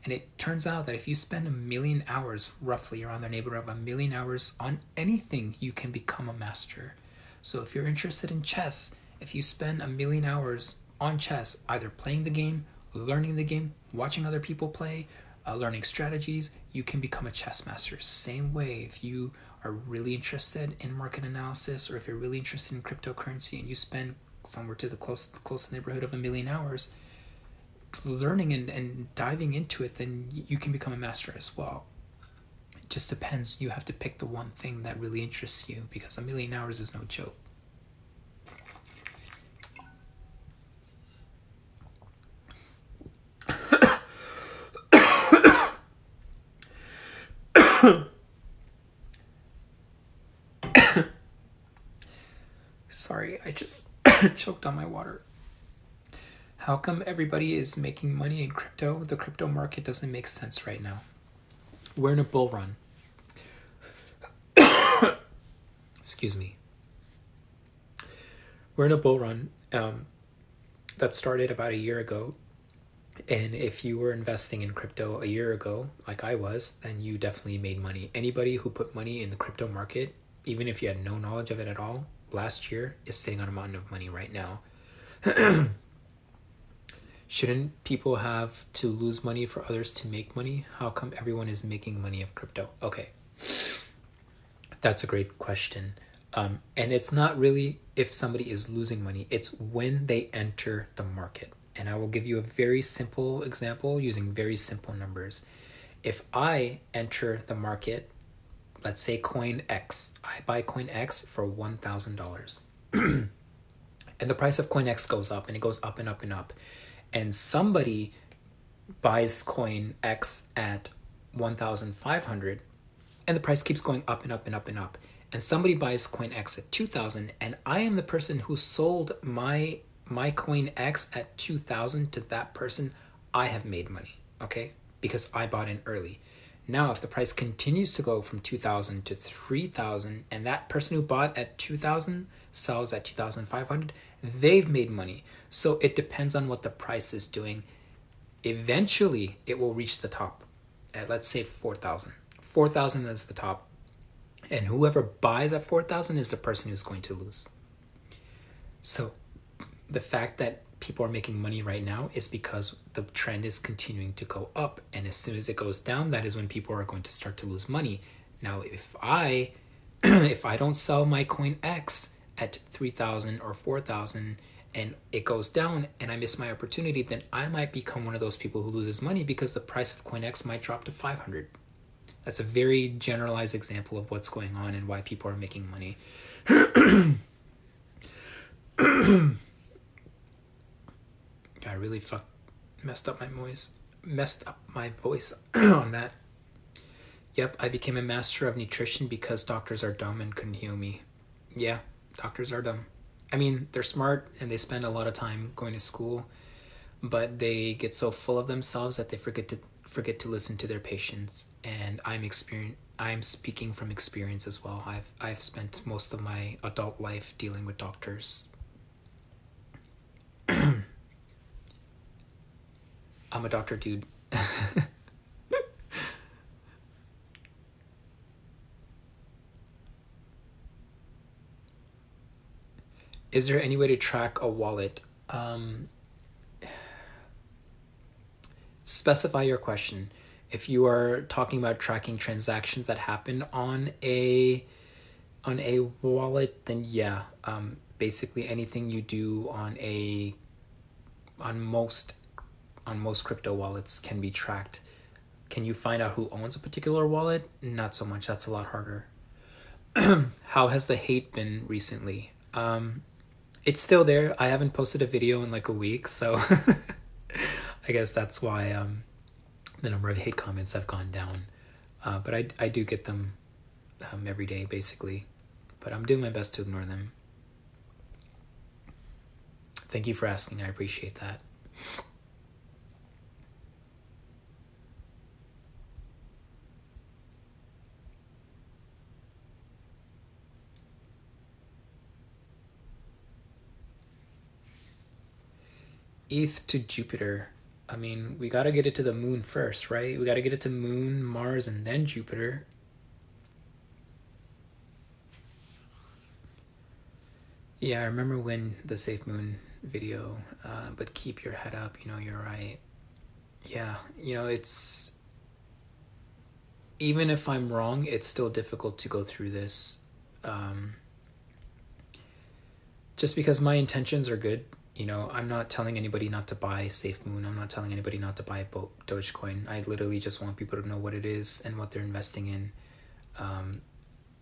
And it turns out that if you spend 1,000,000 hours, roughly around the neighborhood of 1,000,000 hours on anything, you can become a master. So if you're interested in chess, if you spend 1,000,000 hours on chess, either playing the game, learning the game, watching other people play, learning strategies, you can become a chess master. Same way, if you are really interested in market analysis, or if you're really interested in cryptocurrency and you spend somewhere to the close neighborhood of 1,000,000 hours learning and diving into it, then you can become a master as well. It just depends. You have to pick the one thing that really interests you, because 1,000,000 hours is no joke. Sorry, I just choked on my water. How come everybody is making money in crypto? The crypto market doesn't make sense right now. We're in a bull run. Excuse me. We're in a bull run that started about a year ago. And if you were investing in crypto a year ago, like I was, then you definitely made money. Anybody who put money in the crypto market, even if you had no knowledge of it at all, last year is sitting on a mountain of money right now. Shouldn't people have to lose money for others to make money? How come everyone is making money of crypto? Okay, that's a great question. And it's not really if somebody is losing money, it's when they enter the market. And I will give you a very simple example using very simple numbers. If I enter the market, let's say coin X, I buy coin X for $1,000. And the price of coin X goes up, and it goes up and up and up. And somebody buys coin X at 1,500, and the price keeps going up and up and up and up. And somebody buys coin X at 2,000, and I am the person who sold my coin X at 2,000 to that person. I have made money, okay? Because I bought in early. Now, if the price continues to go from 2,000 to 3,000, and that person who bought at 2,000 sells at 2,500, they've made money. So it depends on what the price is doing. Eventually, it will reach the top at, let's say, 4,000. 4,000 is the top. And whoever buys at 4,000 is the person who's going to lose. So the fact that people are making money right now is because the trend is continuing to go up. And as soon as it goes down, that is when people are going to start to lose money. Now, if I don't sell my coin X at 3,000 or 4,000 and it goes down and I miss my opportunity, then I might become one of those people who loses money because the price of coin X might drop to 500. That's a very generalized example of what's going on and why people are making money. I really messed up my voice on that. Yep, I became a master of nutrition because doctors are dumb and couldn't heal me. Yeah, doctors are dumb. I mean, they're smart and they spend a lot of time going to school, but they get so full of themselves that they forget to listen to their patients. And I'm speaking from experience as well. I've spent most of my adult life dealing with doctors. I'm a doctor, dude. Is there any way to track a wallet? Specify your question. If you are talking about tracking transactions that happen on a wallet, then yeah, basically anything you do on most on most crypto wallets can be tracked. Can you find out who owns a particular wallet? Not so much. That's a lot harder. How has the hate been recently? It's still there. I haven't posted a video in like a week, so I guess that's why the number of hate comments have gone down. But I do get them every day, basically. But I'm doing my best to ignore them. Thank you for asking. I appreciate that. ETH to Jupiter. I mean, we gotta get it to the moon first, right? We gotta get it to moon, Mars, and then Jupiter. Yeah, I remember when the Safe Moon video, but keep your head up, you're right. Yeah, it's, even if I'm wrong, it's still difficult to go through this. Um, just because my intentions are good. I'm not telling anybody not to buy Safe Moon. I'm not telling anybody not to buy Dogecoin. I literally just want people to know what it is and what they're investing in.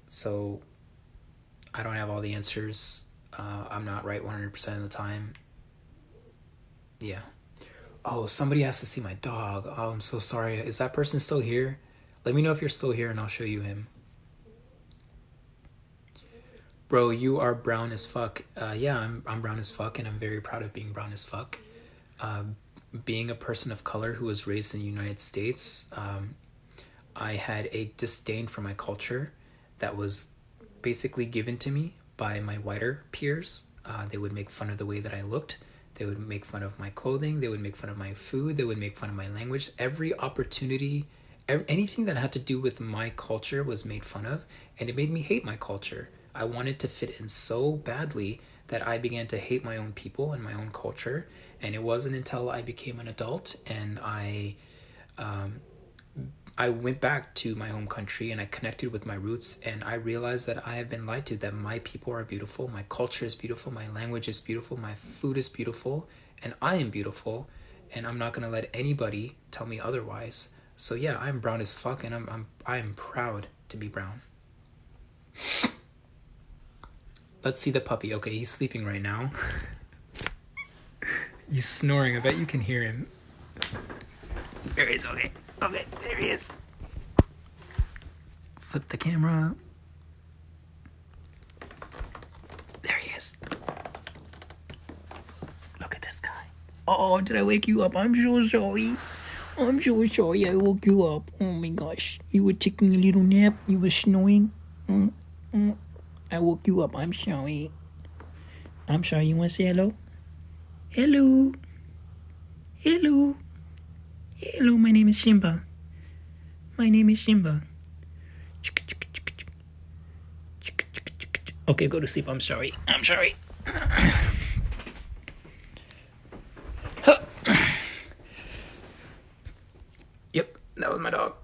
So I don't have all the answers. I'm not right 100% of the time. Yeah. Oh, somebody has to see my dog. Oh, I'm so sorry. Is that person still here? Let me know if you're still here and I'll show you him. Bro, you are brown as fuck. Yeah, I'm brown as fuck, and I'm very proud of being brown as fuck. Being a person of color who was raised in the United States, I had a disdain for my culture that was basically given to me by my whiter peers. They would make fun of the way that I looked. They would make fun of my clothing. They would make fun of my food. They would make fun of my language. Every opportunity, anything that had to do with my culture was made fun of, and it made me hate my culture. I wanted to fit in so badly that I began to hate my own people and my own culture. And it wasn't until I became an adult and I went back to my home country and I connected with my roots, and I realized that I have been lied to, that my people are beautiful, my culture is beautiful, my language is beautiful, my food is beautiful, and I am beautiful, and I'm not going to let anybody tell me otherwise. So yeah, I'm brown as fuck, and I'm proud to be brown. Let's see the puppy. Okay, he's sleeping right now. He's snoring. I bet you can hear him. There he is. Okay. Okay, there he is. Flip the camera. There he is. Look at this guy. Oh, did I wake you up? I'm so sorry. I'm so sorry I woke you up. Oh my gosh. You were taking a little nap. You were snoring. I woke you up. I'm sorry. I'm sorry. You want to say hello? Hello. Hello. Hello, my name is Simba. My name is Simba. Okay, go to sleep. I'm sorry. I'm sorry. Yep, that was my dog.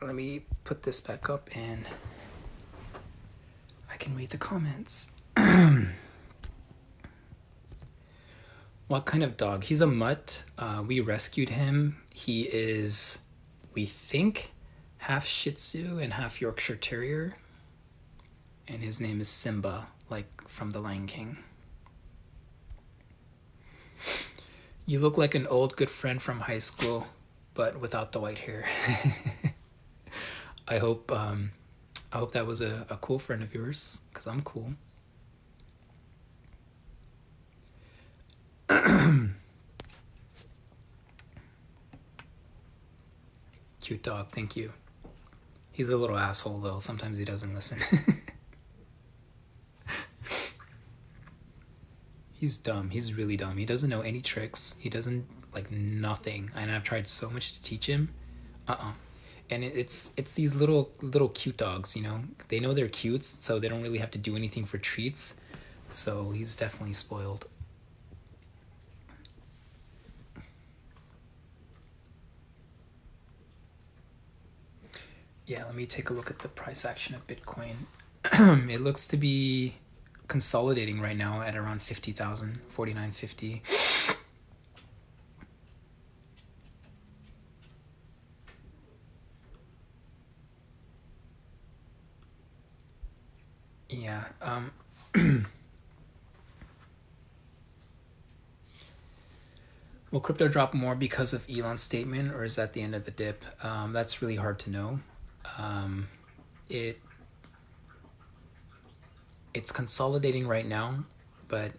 Let me put this back up and I can read the comments. What kind of dog? He's a mutt. We rescued him. He is, we think, half Shih Tzu and half Yorkshire Terrier. And his name is Simba, like from The Lion King. You look like an old good friend from high school, but without the white hair. I hope that was a cool friend of yours, because I'm cool. Cute dog, thank you. He's a little asshole though. Sometimes he doesn't listen. He's dumb. He's really dumb. He doesn't know any tricks. He doesn't like nothing. And I've tried so much to teach him. And it's these little cute dogs, you know. They know they're cute, so they don't really have to do anything for treats. So he's definitely spoiled. Yeah, let me take a look at the price action of Bitcoin. It looks to be consolidating right now at around 50,000, 49.50. Yeah. Will crypto drop more because of Elon's statement, or is that the end of the dip? That's really hard to know. It it's consolidating right now, but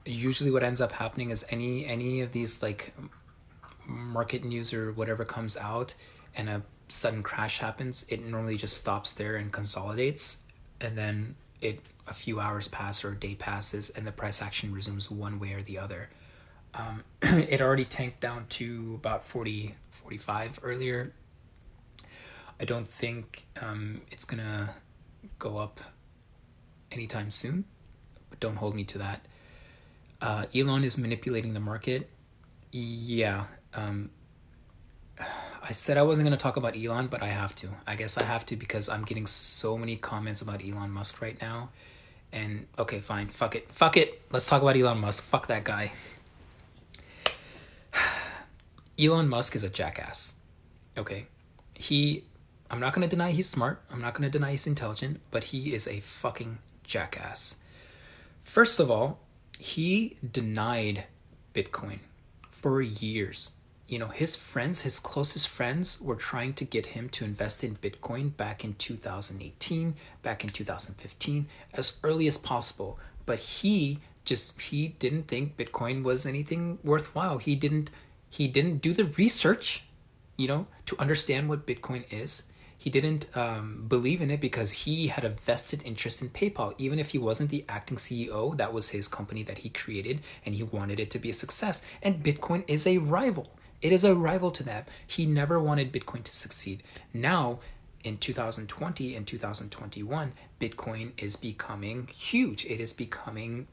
usually what ends up happening is any of these like market news or whatever comes out and a sudden crash happens, it normally just stops there and consolidates, and then a few hours pass or a day passes and the price action resumes one way or the other. It already tanked down to about 40, 45 earlier. I don't think it's gonna go up anytime soon, but don't hold me to that. Elon is manipulating the market. Yeah. I said I wasn't going to talk about Elon, but I have to. I guess I have to because I'm getting so many comments about Elon Musk right now. And okay, fine. Fuck it. Fuck it. Let's talk about Elon Musk. Fuck that guy. Elon Musk is a jackass. Okay. I'm not going to deny he's smart. I'm not going to deny he's intelligent, but he is a fucking jackass. First of all, he denied Bitcoin for years. You know, his friends, his closest friends, were trying to get him to invest in Bitcoin back in 2018, back in 2015, as early as possible. But he didn't think Bitcoin was anything worthwhile. He didn't do the research, you know, to understand what Bitcoin is. He didn't believe in it because he had a vested interest in PayPal. Even if he wasn't the acting CEO, that was his company that he created, and he wanted it to be a success. And Bitcoin is a rival. It is a rival to that. He never wanted Bitcoin to succeed. Now, in 2020 and 2021, Bitcoin is becoming huge. It is becoming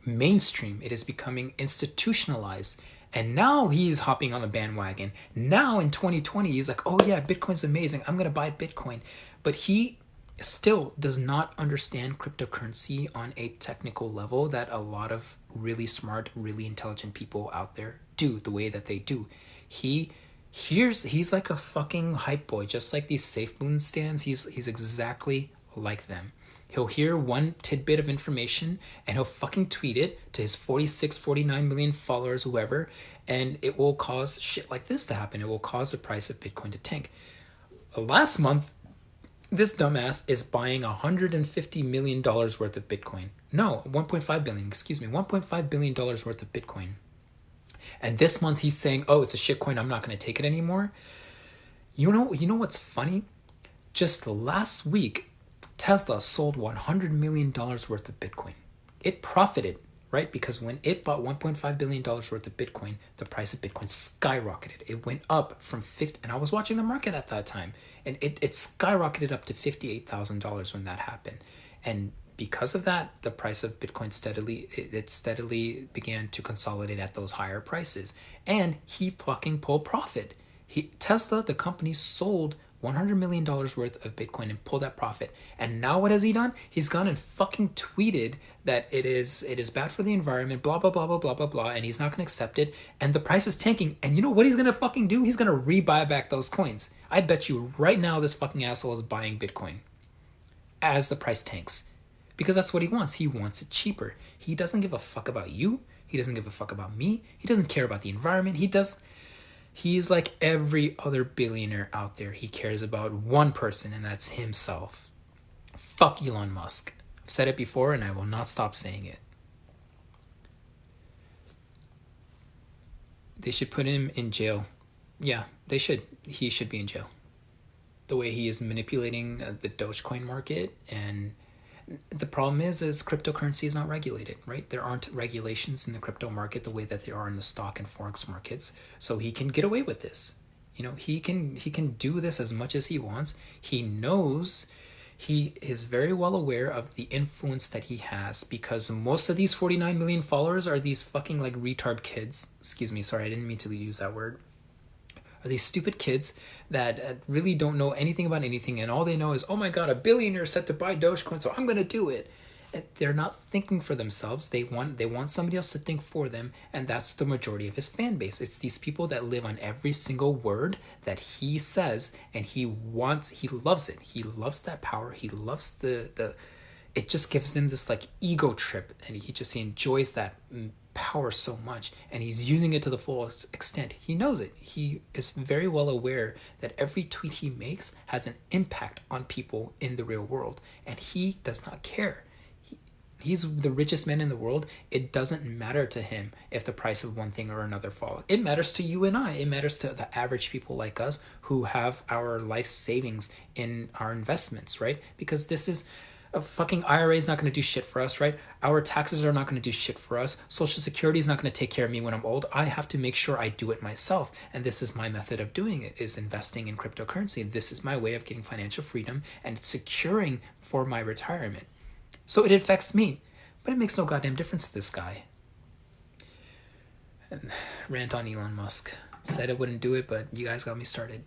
mainstream. It is becoming institutionalized. And now he's hopping on the bandwagon. Now in 2020, he's like, oh yeah, Bitcoin's amazing. I'm going to buy Bitcoin. But he still does not understand cryptocurrency on a technical level that a lot of really smart, really intelligent people out there do the way that they do. He's like a fucking hype boy, just like these safe moon stands. He's exactly like them. He'll hear one tidbit of information and he'll fucking tweet it to his 46, 49 million followers, whoever, and it will cause shit like this to happen. It will cause the price of Bitcoin to tank. Last month, this dumbass is buying $150 million worth of Bitcoin. No, 1.5 billion, excuse me, $1.5 billion worth of Bitcoin. And this month he's saying, oh, it's a shitcoin, I'm not going to take it anymore. You know what's funny? Just last week, Tesla sold $100 million worth of Bitcoin. It profited, right? Because when it bought $1.5 billion worth of Bitcoin, the price of Bitcoin skyrocketed. It went up from 50, and I was watching the market at that time, and it skyrocketed up to $58,000 when that happened. And because of that, the price of Bitcoin steadily began to consolidate at those higher prices. And he fucking pulled profit. Tesla, the company, sold $100 million worth of Bitcoin and pulled that profit. And now what has he done? He's gone and fucking tweeted that it is bad for the environment, blah, blah, blah, blah, blah, blah, blah, and he's not going to accept it. And the price is tanking. And you know what he's going to fucking do? He's going to rebuy back those coins. I bet you right now this fucking asshole is buying Bitcoin as the price tanks. Because that's what he wants. He wants it cheaper. He doesn't give a fuck about you. He doesn't give a fuck about me. He doesn't care about the environment. He's like every other billionaire out there. He cares about one person, and that's himself. Fuck Elon Musk. I've said it before, and I will not stop saying it. They should put him in jail. Yeah, they should. He should be in jail. The way he is manipulating the Dogecoin market, and the problem is cryptocurrency is not regulated, right? There aren't regulations in the crypto market the way that there are in the stock and forex markets. So he can get away with this. He can do this as much as he wants. He knows, he is very well aware of the influence that he has, because most of these 49 million followers are these fucking like retard kids. Excuse me, sorry, I didn't mean to use that word. Are these stupid kids that really don't know anything about anything, and all they know is, oh my god, a billionaire said to buy Dogecoin, so I'm gonna do it. And they're not thinking for themselves. They want somebody else to think for them, and that's the majority of his fan base. It's these people that live on every single word that he says, and he loves it. He loves that power. He loves the it just gives them this like ego trip, and he enjoys that power so much, and he's using it to the full extent. He knows it. He is very well aware that every tweet he makes has an impact on people in the real world, and he does not care. He's the richest man in the world. It doesn't matter to him if the price of one thing or another falls. It matters to you and I. It matters to the average people like us who have our life savings in our investments, right? Because this is a fucking IRA is not going to do shit for us, right? Our taxes are not going to do shit for us. Social Security is not going to take care of me when I'm old. I have to make sure I do it myself. And this is my method of doing it, is investing in cryptocurrency. This is my way of getting financial freedom and securing for my retirement. So it affects me, but it makes no goddamn difference to this guy. And rant on Elon Musk. Said I wouldn't do it, but you guys got me started.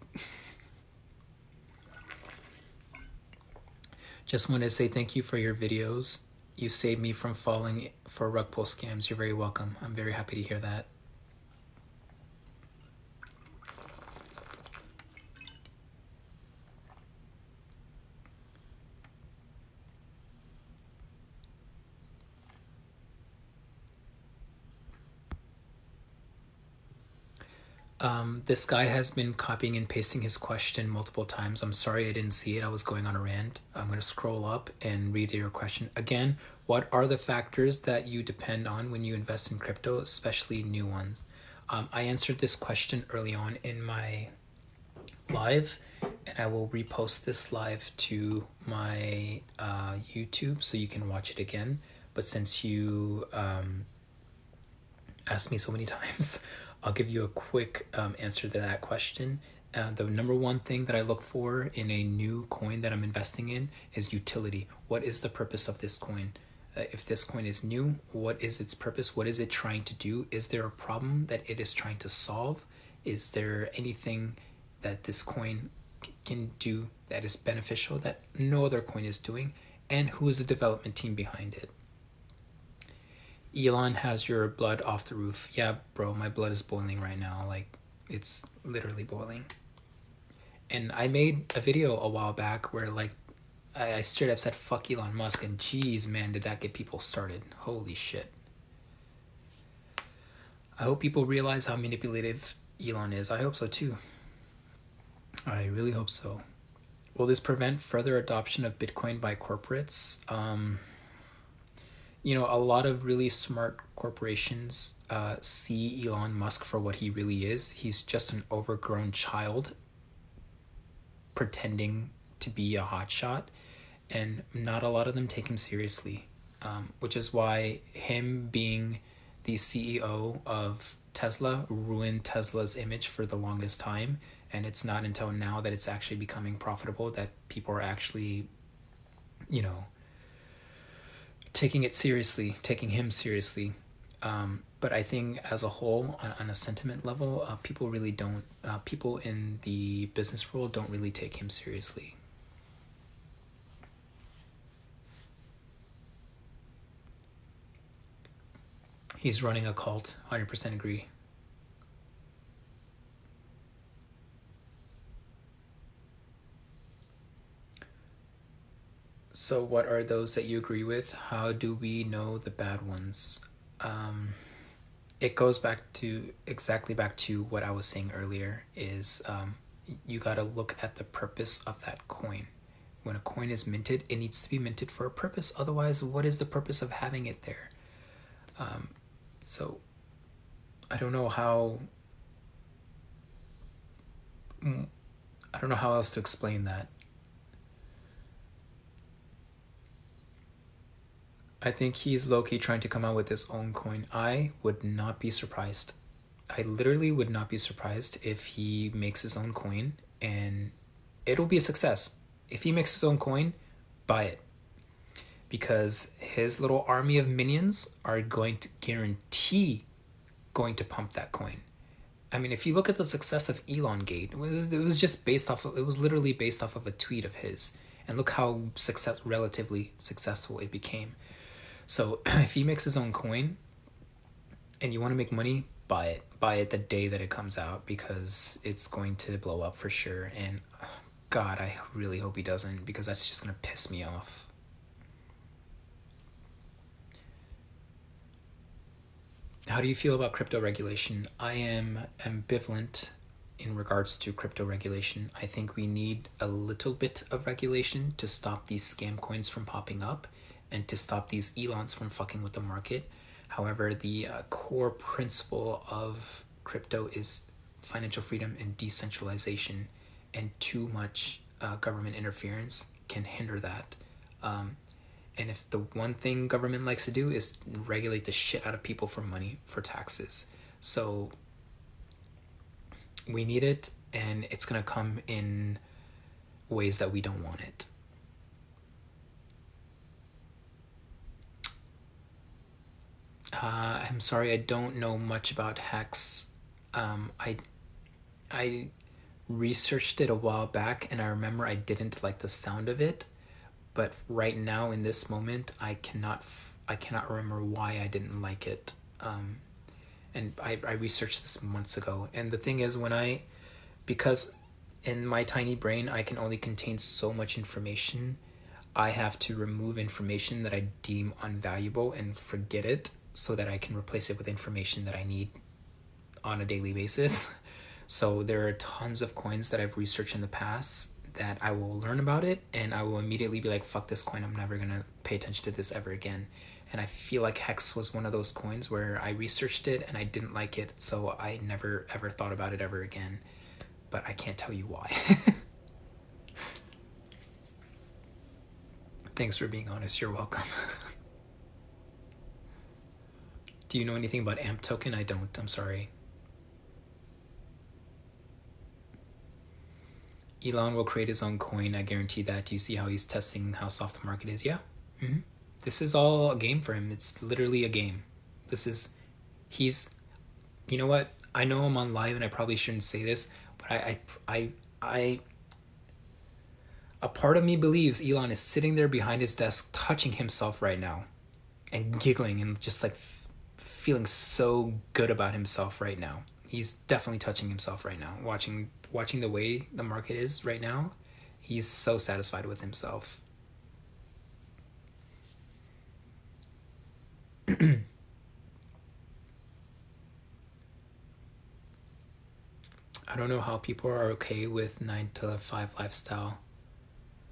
Just wanted to say thank you for your videos. You saved me from falling for rug pull scams. You're very welcome. I'm very happy to hear that. This guy has been copying and pasting his question multiple times. I'm sorry I didn't see it. I was going on a rant. I'm going to scroll up and read your question. Again, what are the factors that you depend on when you invest in crypto, especially new ones? I answered this question early on in my live, and I will repost this live to my YouTube so you can watch it again. But since you asked me so many times, I'll give you a quick answer to that question. The number one thing that I look for in a new coin that I'm investing in is utility. What is the purpose of this coin? If this coin is new, what is its purpose? What is it trying to do? Is there a problem that it is trying to solve? Is there anything that this coin can do that is beneficial that no other coin is doing? And who is the development team behind it? Elon has your blood off the roof. Yeah, bro, my blood is boiling right now. Like, it's literally boiling. And I made a video a while back where, like, I straight up said, fuck Elon Musk. And geez, man, did that get people started. Holy shit. I hope people realize how manipulative Elon is. I hope so, too. I really hope so. Will this prevent further adoption of Bitcoin by corporates? A lot of really smart corporations see Elon Musk for what he really is. He's just an overgrown child pretending to be a hotshot, and not a lot of them take him seriously, which is why him being the CEO of Tesla ruined Tesla's image for the longest time, and it's not until now that it's actually becoming profitable that people are actually, taking it seriously, taking him seriously. But I think as a whole, on a sentiment level, people really don't, people in the business world don't really take him seriously. He's running a cult, 100% agree. So what are those that you agree with? How do we know the bad ones? It goes back to what I was saying earlier, is you got to look at the purpose of that coin. When a coin is minted, it needs to be minted for a purpose. Otherwise, what is the purpose of having it there? So I don't know how I don't know how else to explain that. I think he's low-key trying to come out with his own coin. I would not be surprised. I literally would not be surprised if he makes his own coin, and it'll be a success. If he makes his own coin, buy it. Because his little army of minions are going to guarantee going to pump that coin. I mean, if you look at the success of Elon Gate, it was just based off of, it was literally based off of a tweet of his. And look how relatively successful it became. So if he makes his own coin and you want to make money, buy it. Buy it the day that it comes out, because it's going to blow up for sure. And God, I really hope he doesn't, because that's just going to piss me off. How do you feel about crypto regulation? I am ambivalent in regards to crypto regulation. I think we need a little bit of regulation to stop these scam coins from popping up and to stop these Elons from fucking with the market. However, the core principle of crypto is financial freedom and decentralization, and too much government interference can hinder that. And if the one thing government likes to do is regulate the shit out of people for money, for taxes. So we need it, and it's going to come in ways that we don't want it. I'm sorry, I don't know much about Hex. I researched it a while back, and I remember I didn't like the sound of it. But right now, in this moment, I cannot remember why I didn't like it. And I researched this months ago. And the thing is, because in my tiny brain I can only contain so much information, I have to remove information that I deem unvaluable and forget it, so that I can replace it with information that I need on a daily basis. So there are tons of coins that I've researched in the past that I will learn about it, and I will immediately be like, fuck this coin, I'm never gonna pay attention to this ever again. And I feel like Hex was one of those coins where I researched it and I didn't like it, so I never ever thought about it ever again. But I can't tell you why. Thanks for being honest, you're welcome. Do you know anything about AMP token? I don't, I'm sorry. Elon will create his own coin, I guarantee that. Do you see how he's testing how soft the market is? Yeah. Mm-hmm. This is all a game for him. It's literally a game. This is, he's, you know what? I know I'm on live and I probably shouldn't say this, but I a part of me believes Elon is sitting there behind his desk touching himself right now and giggling and just like feeling so good about himself right now. He's definitely touching himself right now. Watching the way the market is right now, he's so satisfied with himself. I don't know how people are okay with 9 to 5 lifestyle.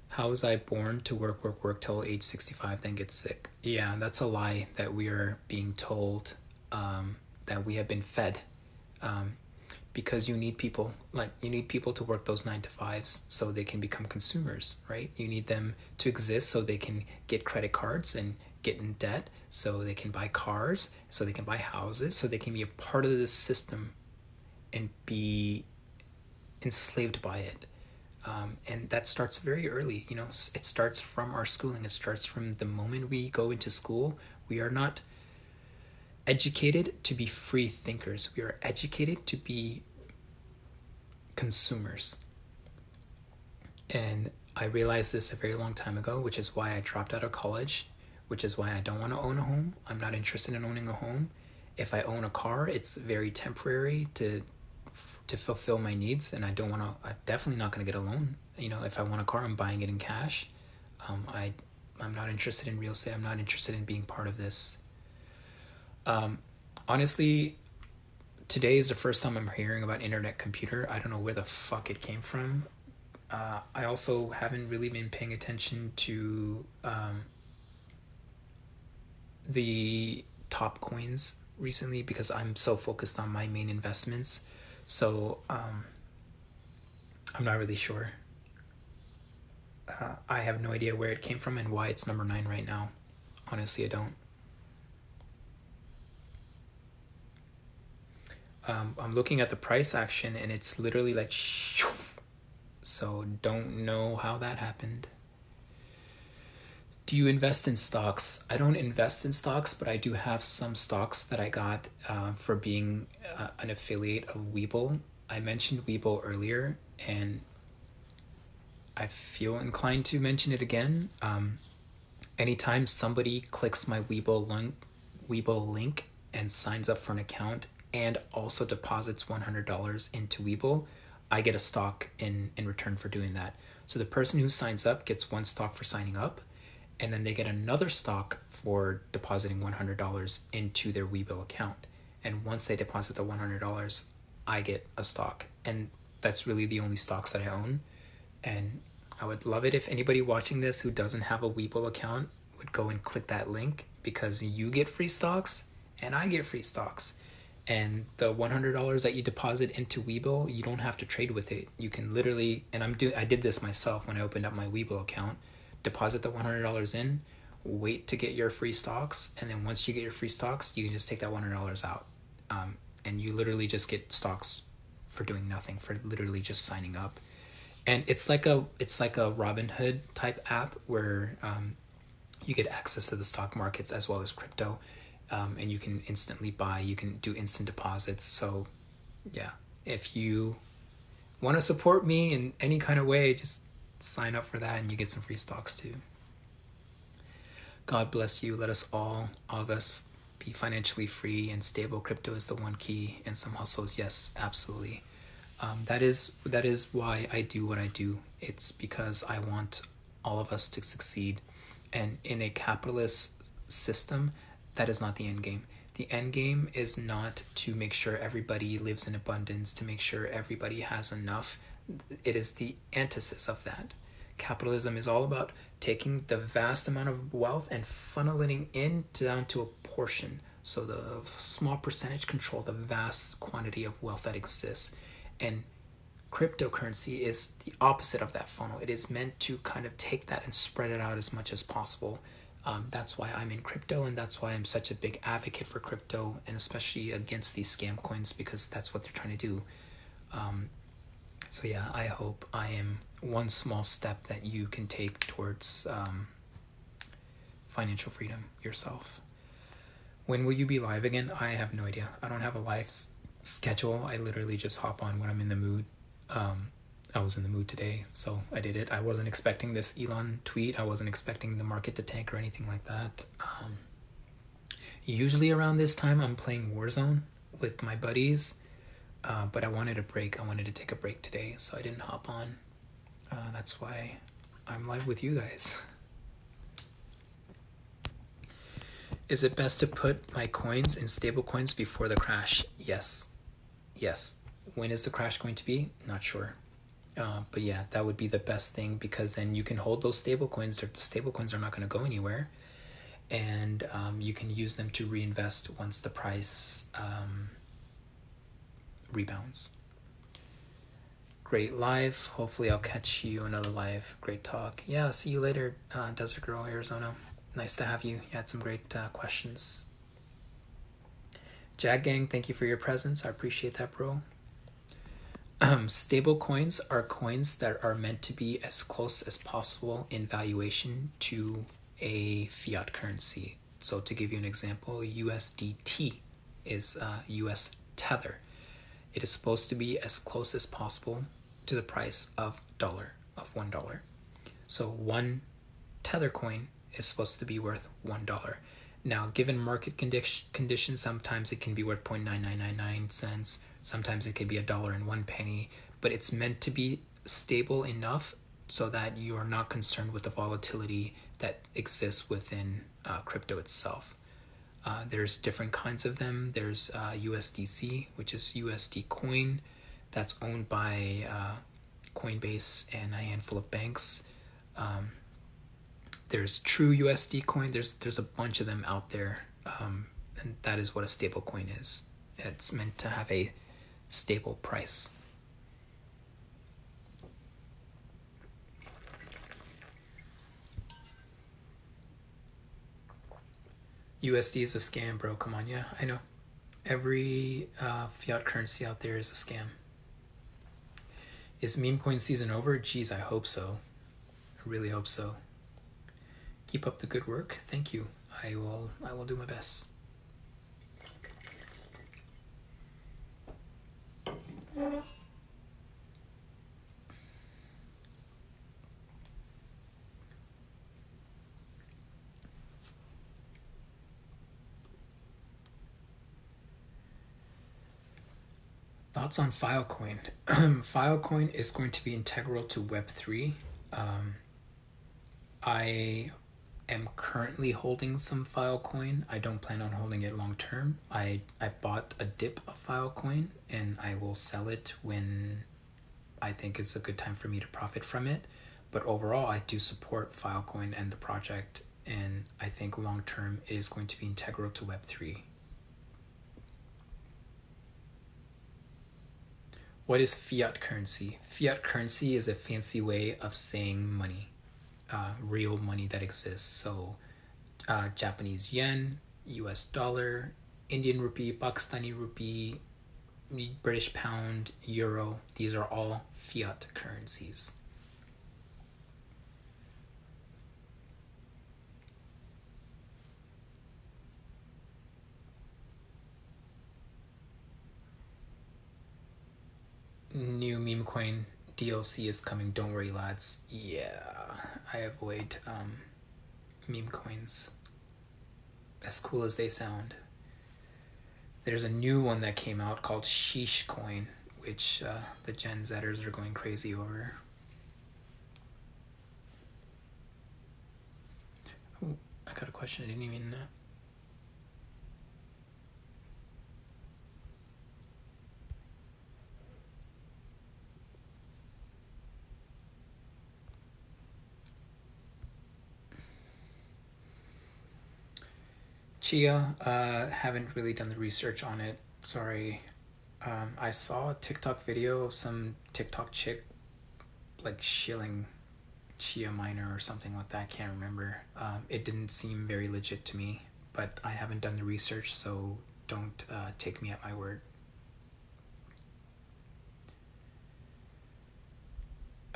How was I born to work, work, work till age 65, then get sick? Yeah, that's a lie that we are being told, that we have been fed. Um, because you need people, to work those 9 to 5s so they can become consumers, right? You need them to exist so they can get credit cards and get in debt, so they can buy cars, so they can buy houses, so they can be a part of this system and be enslaved by it. And that starts very early. It starts from our schooling. It starts from the moment we go into school. We are not educated to be free thinkers. We are educated to be consumers. And I realized this a very long time ago, which is why I dropped out of college, which is why I don't want to own a home. I'm not interested in owning a home. If I own a car, it's very temporary to fulfill my needs, and I'm definitely not going to get a loan. If I want a car, I'm buying it in cash. I'm not interested in real estate. I'm not interested in being part of this. Honestly, today is the first time I'm hearing about internet computer. I don't know where the fuck it came from. I also haven't really been paying attention to the top coins recently, because I'm so focused on my main investments. So I'm not really sure. I have no idea where it came from and why it's number 9 right now. Honestly, I don't. I'm looking at the price action and it's literally like shoo. So don't know how that happened. Do you invest in stocks? I don't invest in stocks, but I do have some stocks that I got for being an affiliate of Webull. I mentioned Webull earlier, and I feel inclined to mention it again. Anytime somebody clicks my Webull link and signs up for an account and also deposits $100 into Webull, I get a stock in return for doing that. So the person who signs up gets one stock for signing up, and then they get another stock for depositing $100 into their Webull account. And once they deposit the $100, I get a stock. And that's really the only stocks that I own. And I would love it if anybody watching this who doesn't have a Webull account would go and click that link, because you get free stocks and I get free stocks. And the $100 that you deposit into Webull, you don't have to trade with it. You can literally, and I did this myself when I opened up my Webull account. Deposit the $100 in, wait to get your free stocks, and then once you get your free stocks, you can just take that $100 out, and you literally just get stocks for doing nothing, for literally just signing up. And it's like a Robinhood type app where you get access to the stock markets as well as crypto, and you can instantly buy. You can do instant deposits. So yeah, if you want to support me in any kind of way, just sign up for that and you get some free stocks too. God bless you. Let us all of us be financially free and stable. Crypto is the one key, and some hustles. Yes, absolutely. That is why I do what I do. It's because I want all of us to succeed. And in a capitalist system, that is not the end game. The end game is not to make sure everybody lives in abundance, to make sure everybody has enough. It is the antithesis of that. Capitalism is all about taking the vast amount of wealth and funneling in down to a portion, so the small percentage control the vast quantity of wealth that exists. And cryptocurrency is the opposite of that funnel. It is meant to kind of take that and spread it out as much as possible. That's why I'm in crypto, and that's why I'm such a big advocate for crypto, and especially against these scam coins, because that's what they're trying to do. So yeah, I hope I am one small step that you can take towards financial freedom yourself. When will you be live again? I have no idea. I don't have a live schedule. I literally just hop on when I'm in the mood. I was in the mood today, so I did it. I wasn't expecting this Elon tweet. I wasn't expecting the market to tank or anything like that. Usually around this time, I'm playing Warzone with my buddies, but I wanted a break. I wanted to take a break today, so I didn't hop on. That's why I'm live with you guys. Is it best to put my coins in stable coins before the crash? Yes. When is the crash going to be? Not sure. But yeah, that would be the best thing, because then you can hold those stable coins. The stable coins are not going to go anywhere, and you can use them to reinvest once the price rebounds. Great live. Hopefully I'll catch you another live. Great talk. Yeah, see you later, Desert Girl, Arizona. Nice to have you. You had some great questions. Jag Gang, thank you for your presence. I appreciate that, bro. Stable coins are coins that are meant to be as close as possible in valuation to a fiat currency. So to give you an example, USDT is US Tether. It is supposed to be as close as possible to the price of $1. So one Tether coin is supposed to be worth $1. Now, given market conditions, sometimes it can be worth 0.9999 cents. Sometimes it could be $1.01, but it's meant to be stable enough so that you are not concerned with the volatility that exists within crypto itself. There's different kinds of them. There's USDC, which is USD coin, that's owned by Coinbase and a handful of banks. There's True USD coin. There's a bunch of them out there, and that is what a stable coin is. It's meant to have a stable price. USD is a scam, bro. Come on, yeah, I know. Every fiat currency out there is a scam. Is meme coin season over? Geez, I hope so. I really hope so. Keep up the good work. Thank you. I will do my best. Thoughts on Filecoin? Filecoin is going to be integral to Web3. I am currently holding some Filecoin. I don't plan on holding it long term. I bought a dip of Filecoin and I will sell it when I think it's a good time for me to profit from it. But overall, I do support Filecoin and the project, and I think long term it is going to be integral to Web3. What is fiat currency? Fiat currency is a fancy way of saying money, real money that exists. So, Japanese yen, US dollar, Indian rupee, Pakistani rupee, British pound, euro, these are all fiat currencies. New meme coin DLC is coming. Don't worry, lads. Yeah, I avoid meme coins, as cool as they sound. There's a new one that came out called Sheesh Coin, which the Gen Zers are going crazy over. Ooh, I got a question I didn't even. Chia, haven't really done the research on it. Sorry. I saw a TikTok video of some TikTok chick like shilling Chia Minor or something like that. I can't remember. It didn't seem very legit to me, but I haven't done the research, so don't take me at my word.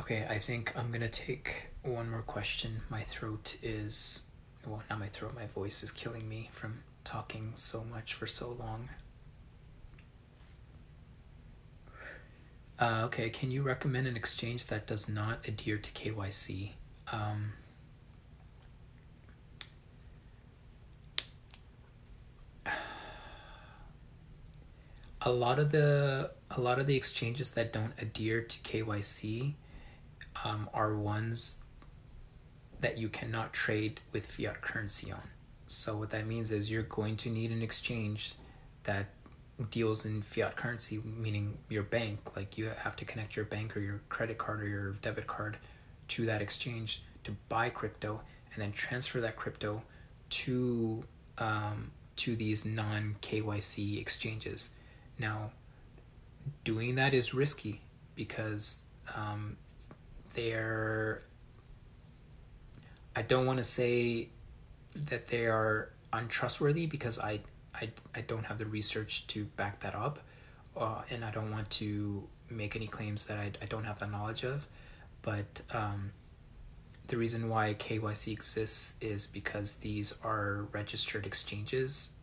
Okay, I think I'm gonna take one more question. My throat is, well, not my throat, my voice is killing me from talking so much for so long. Okay, can you recommend an exchange that does not adhere to KYC? A lot of the exchanges that don't adhere to KYC are ones that you cannot trade with fiat currency on. So what that means is you're going to need an exchange that deals in fiat currency, meaning your bank. Like you have to connect your bank or your credit card or your debit card to that exchange to buy crypto and then transfer that crypto to these non KYC exchanges. Now, doing that is risky because they're, I don't want to say that they are untrustworthy because I don't have the research to back that up, and I don't want to make any claims that I don't have the knowledge of. But the reason why KYC exists is because these are registered exchanges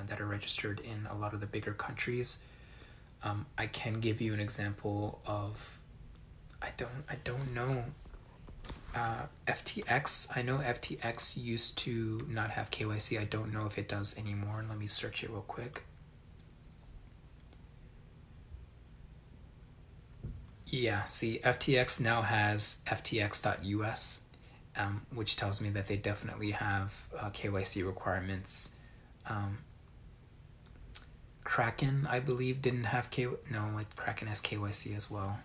that are registered in a lot of the bigger countries. I can give you an example of, I don't know, FTX. I know FTX used to not have KYC. I don't know if it does anymore. Let me search it real quick. Yeah, see, FTX now has FTX.us, which tells me that they definitely have KYC requirements. Um, Kraken, I believe, didn't have K. No, like Kraken has KYC as well.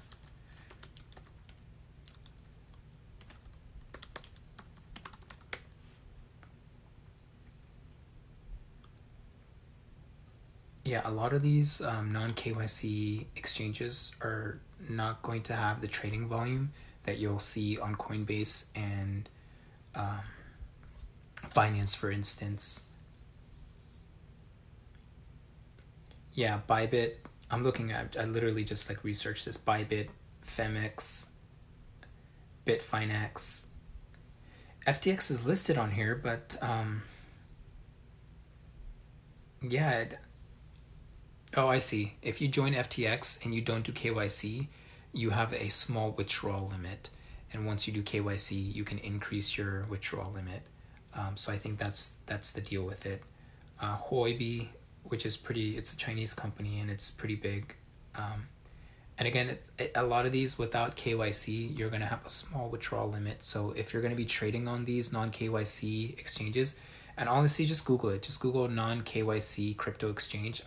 Yeah, a lot of these non KYC exchanges are not going to have the trading volume that you'll see on Coinbase and Binance, for instance. Yeah, Bybit. I'm looking at. I literally just like researched this. Bybit, Femex, Bitfinex. FTX is listed on here, but yeah. Oh, I see. If you join FTX and you don't do KYC, you have a small withdrawal limit, and once you do KYC, you can increase your withdrawal limit. So I think that's the deal with it. Huobi, which is pretty, it's a Chinese company and it's pretty big. Um, and again, a lot of these without KYC, you're going to have a small withdrawal limit. So if you're going to be trading on these non KYC exchanges, and honestly, just Google it. Just Google non KYC crypto exchange.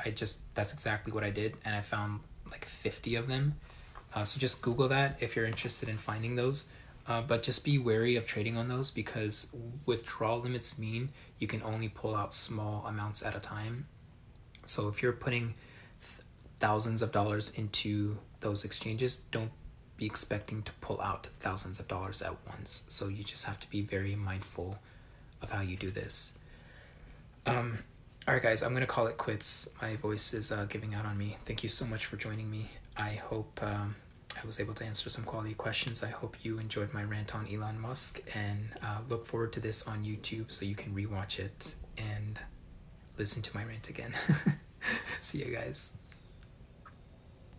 That's exactly what I did. And I found like 50 of them. So just Google that if you're interested in finding those. But just be wary of trading on those because withdrawal limits mean you can only pull out small amounts at a time. So if you're putting thousands of dollars into those exchanges, don't be expecting to pull out thousands of dollars at once. So you just have to be very mindful of how you do this. All right, guys, I'm going to call it quits. My voice is giving out on me. Thank you so much for joining me. I hope I was able to answer some quality questions. I hope you enjoyed my rant on Elon Musk, and look forward to this on YouTube so you can rewatch it and listen to my rant again. See you guys.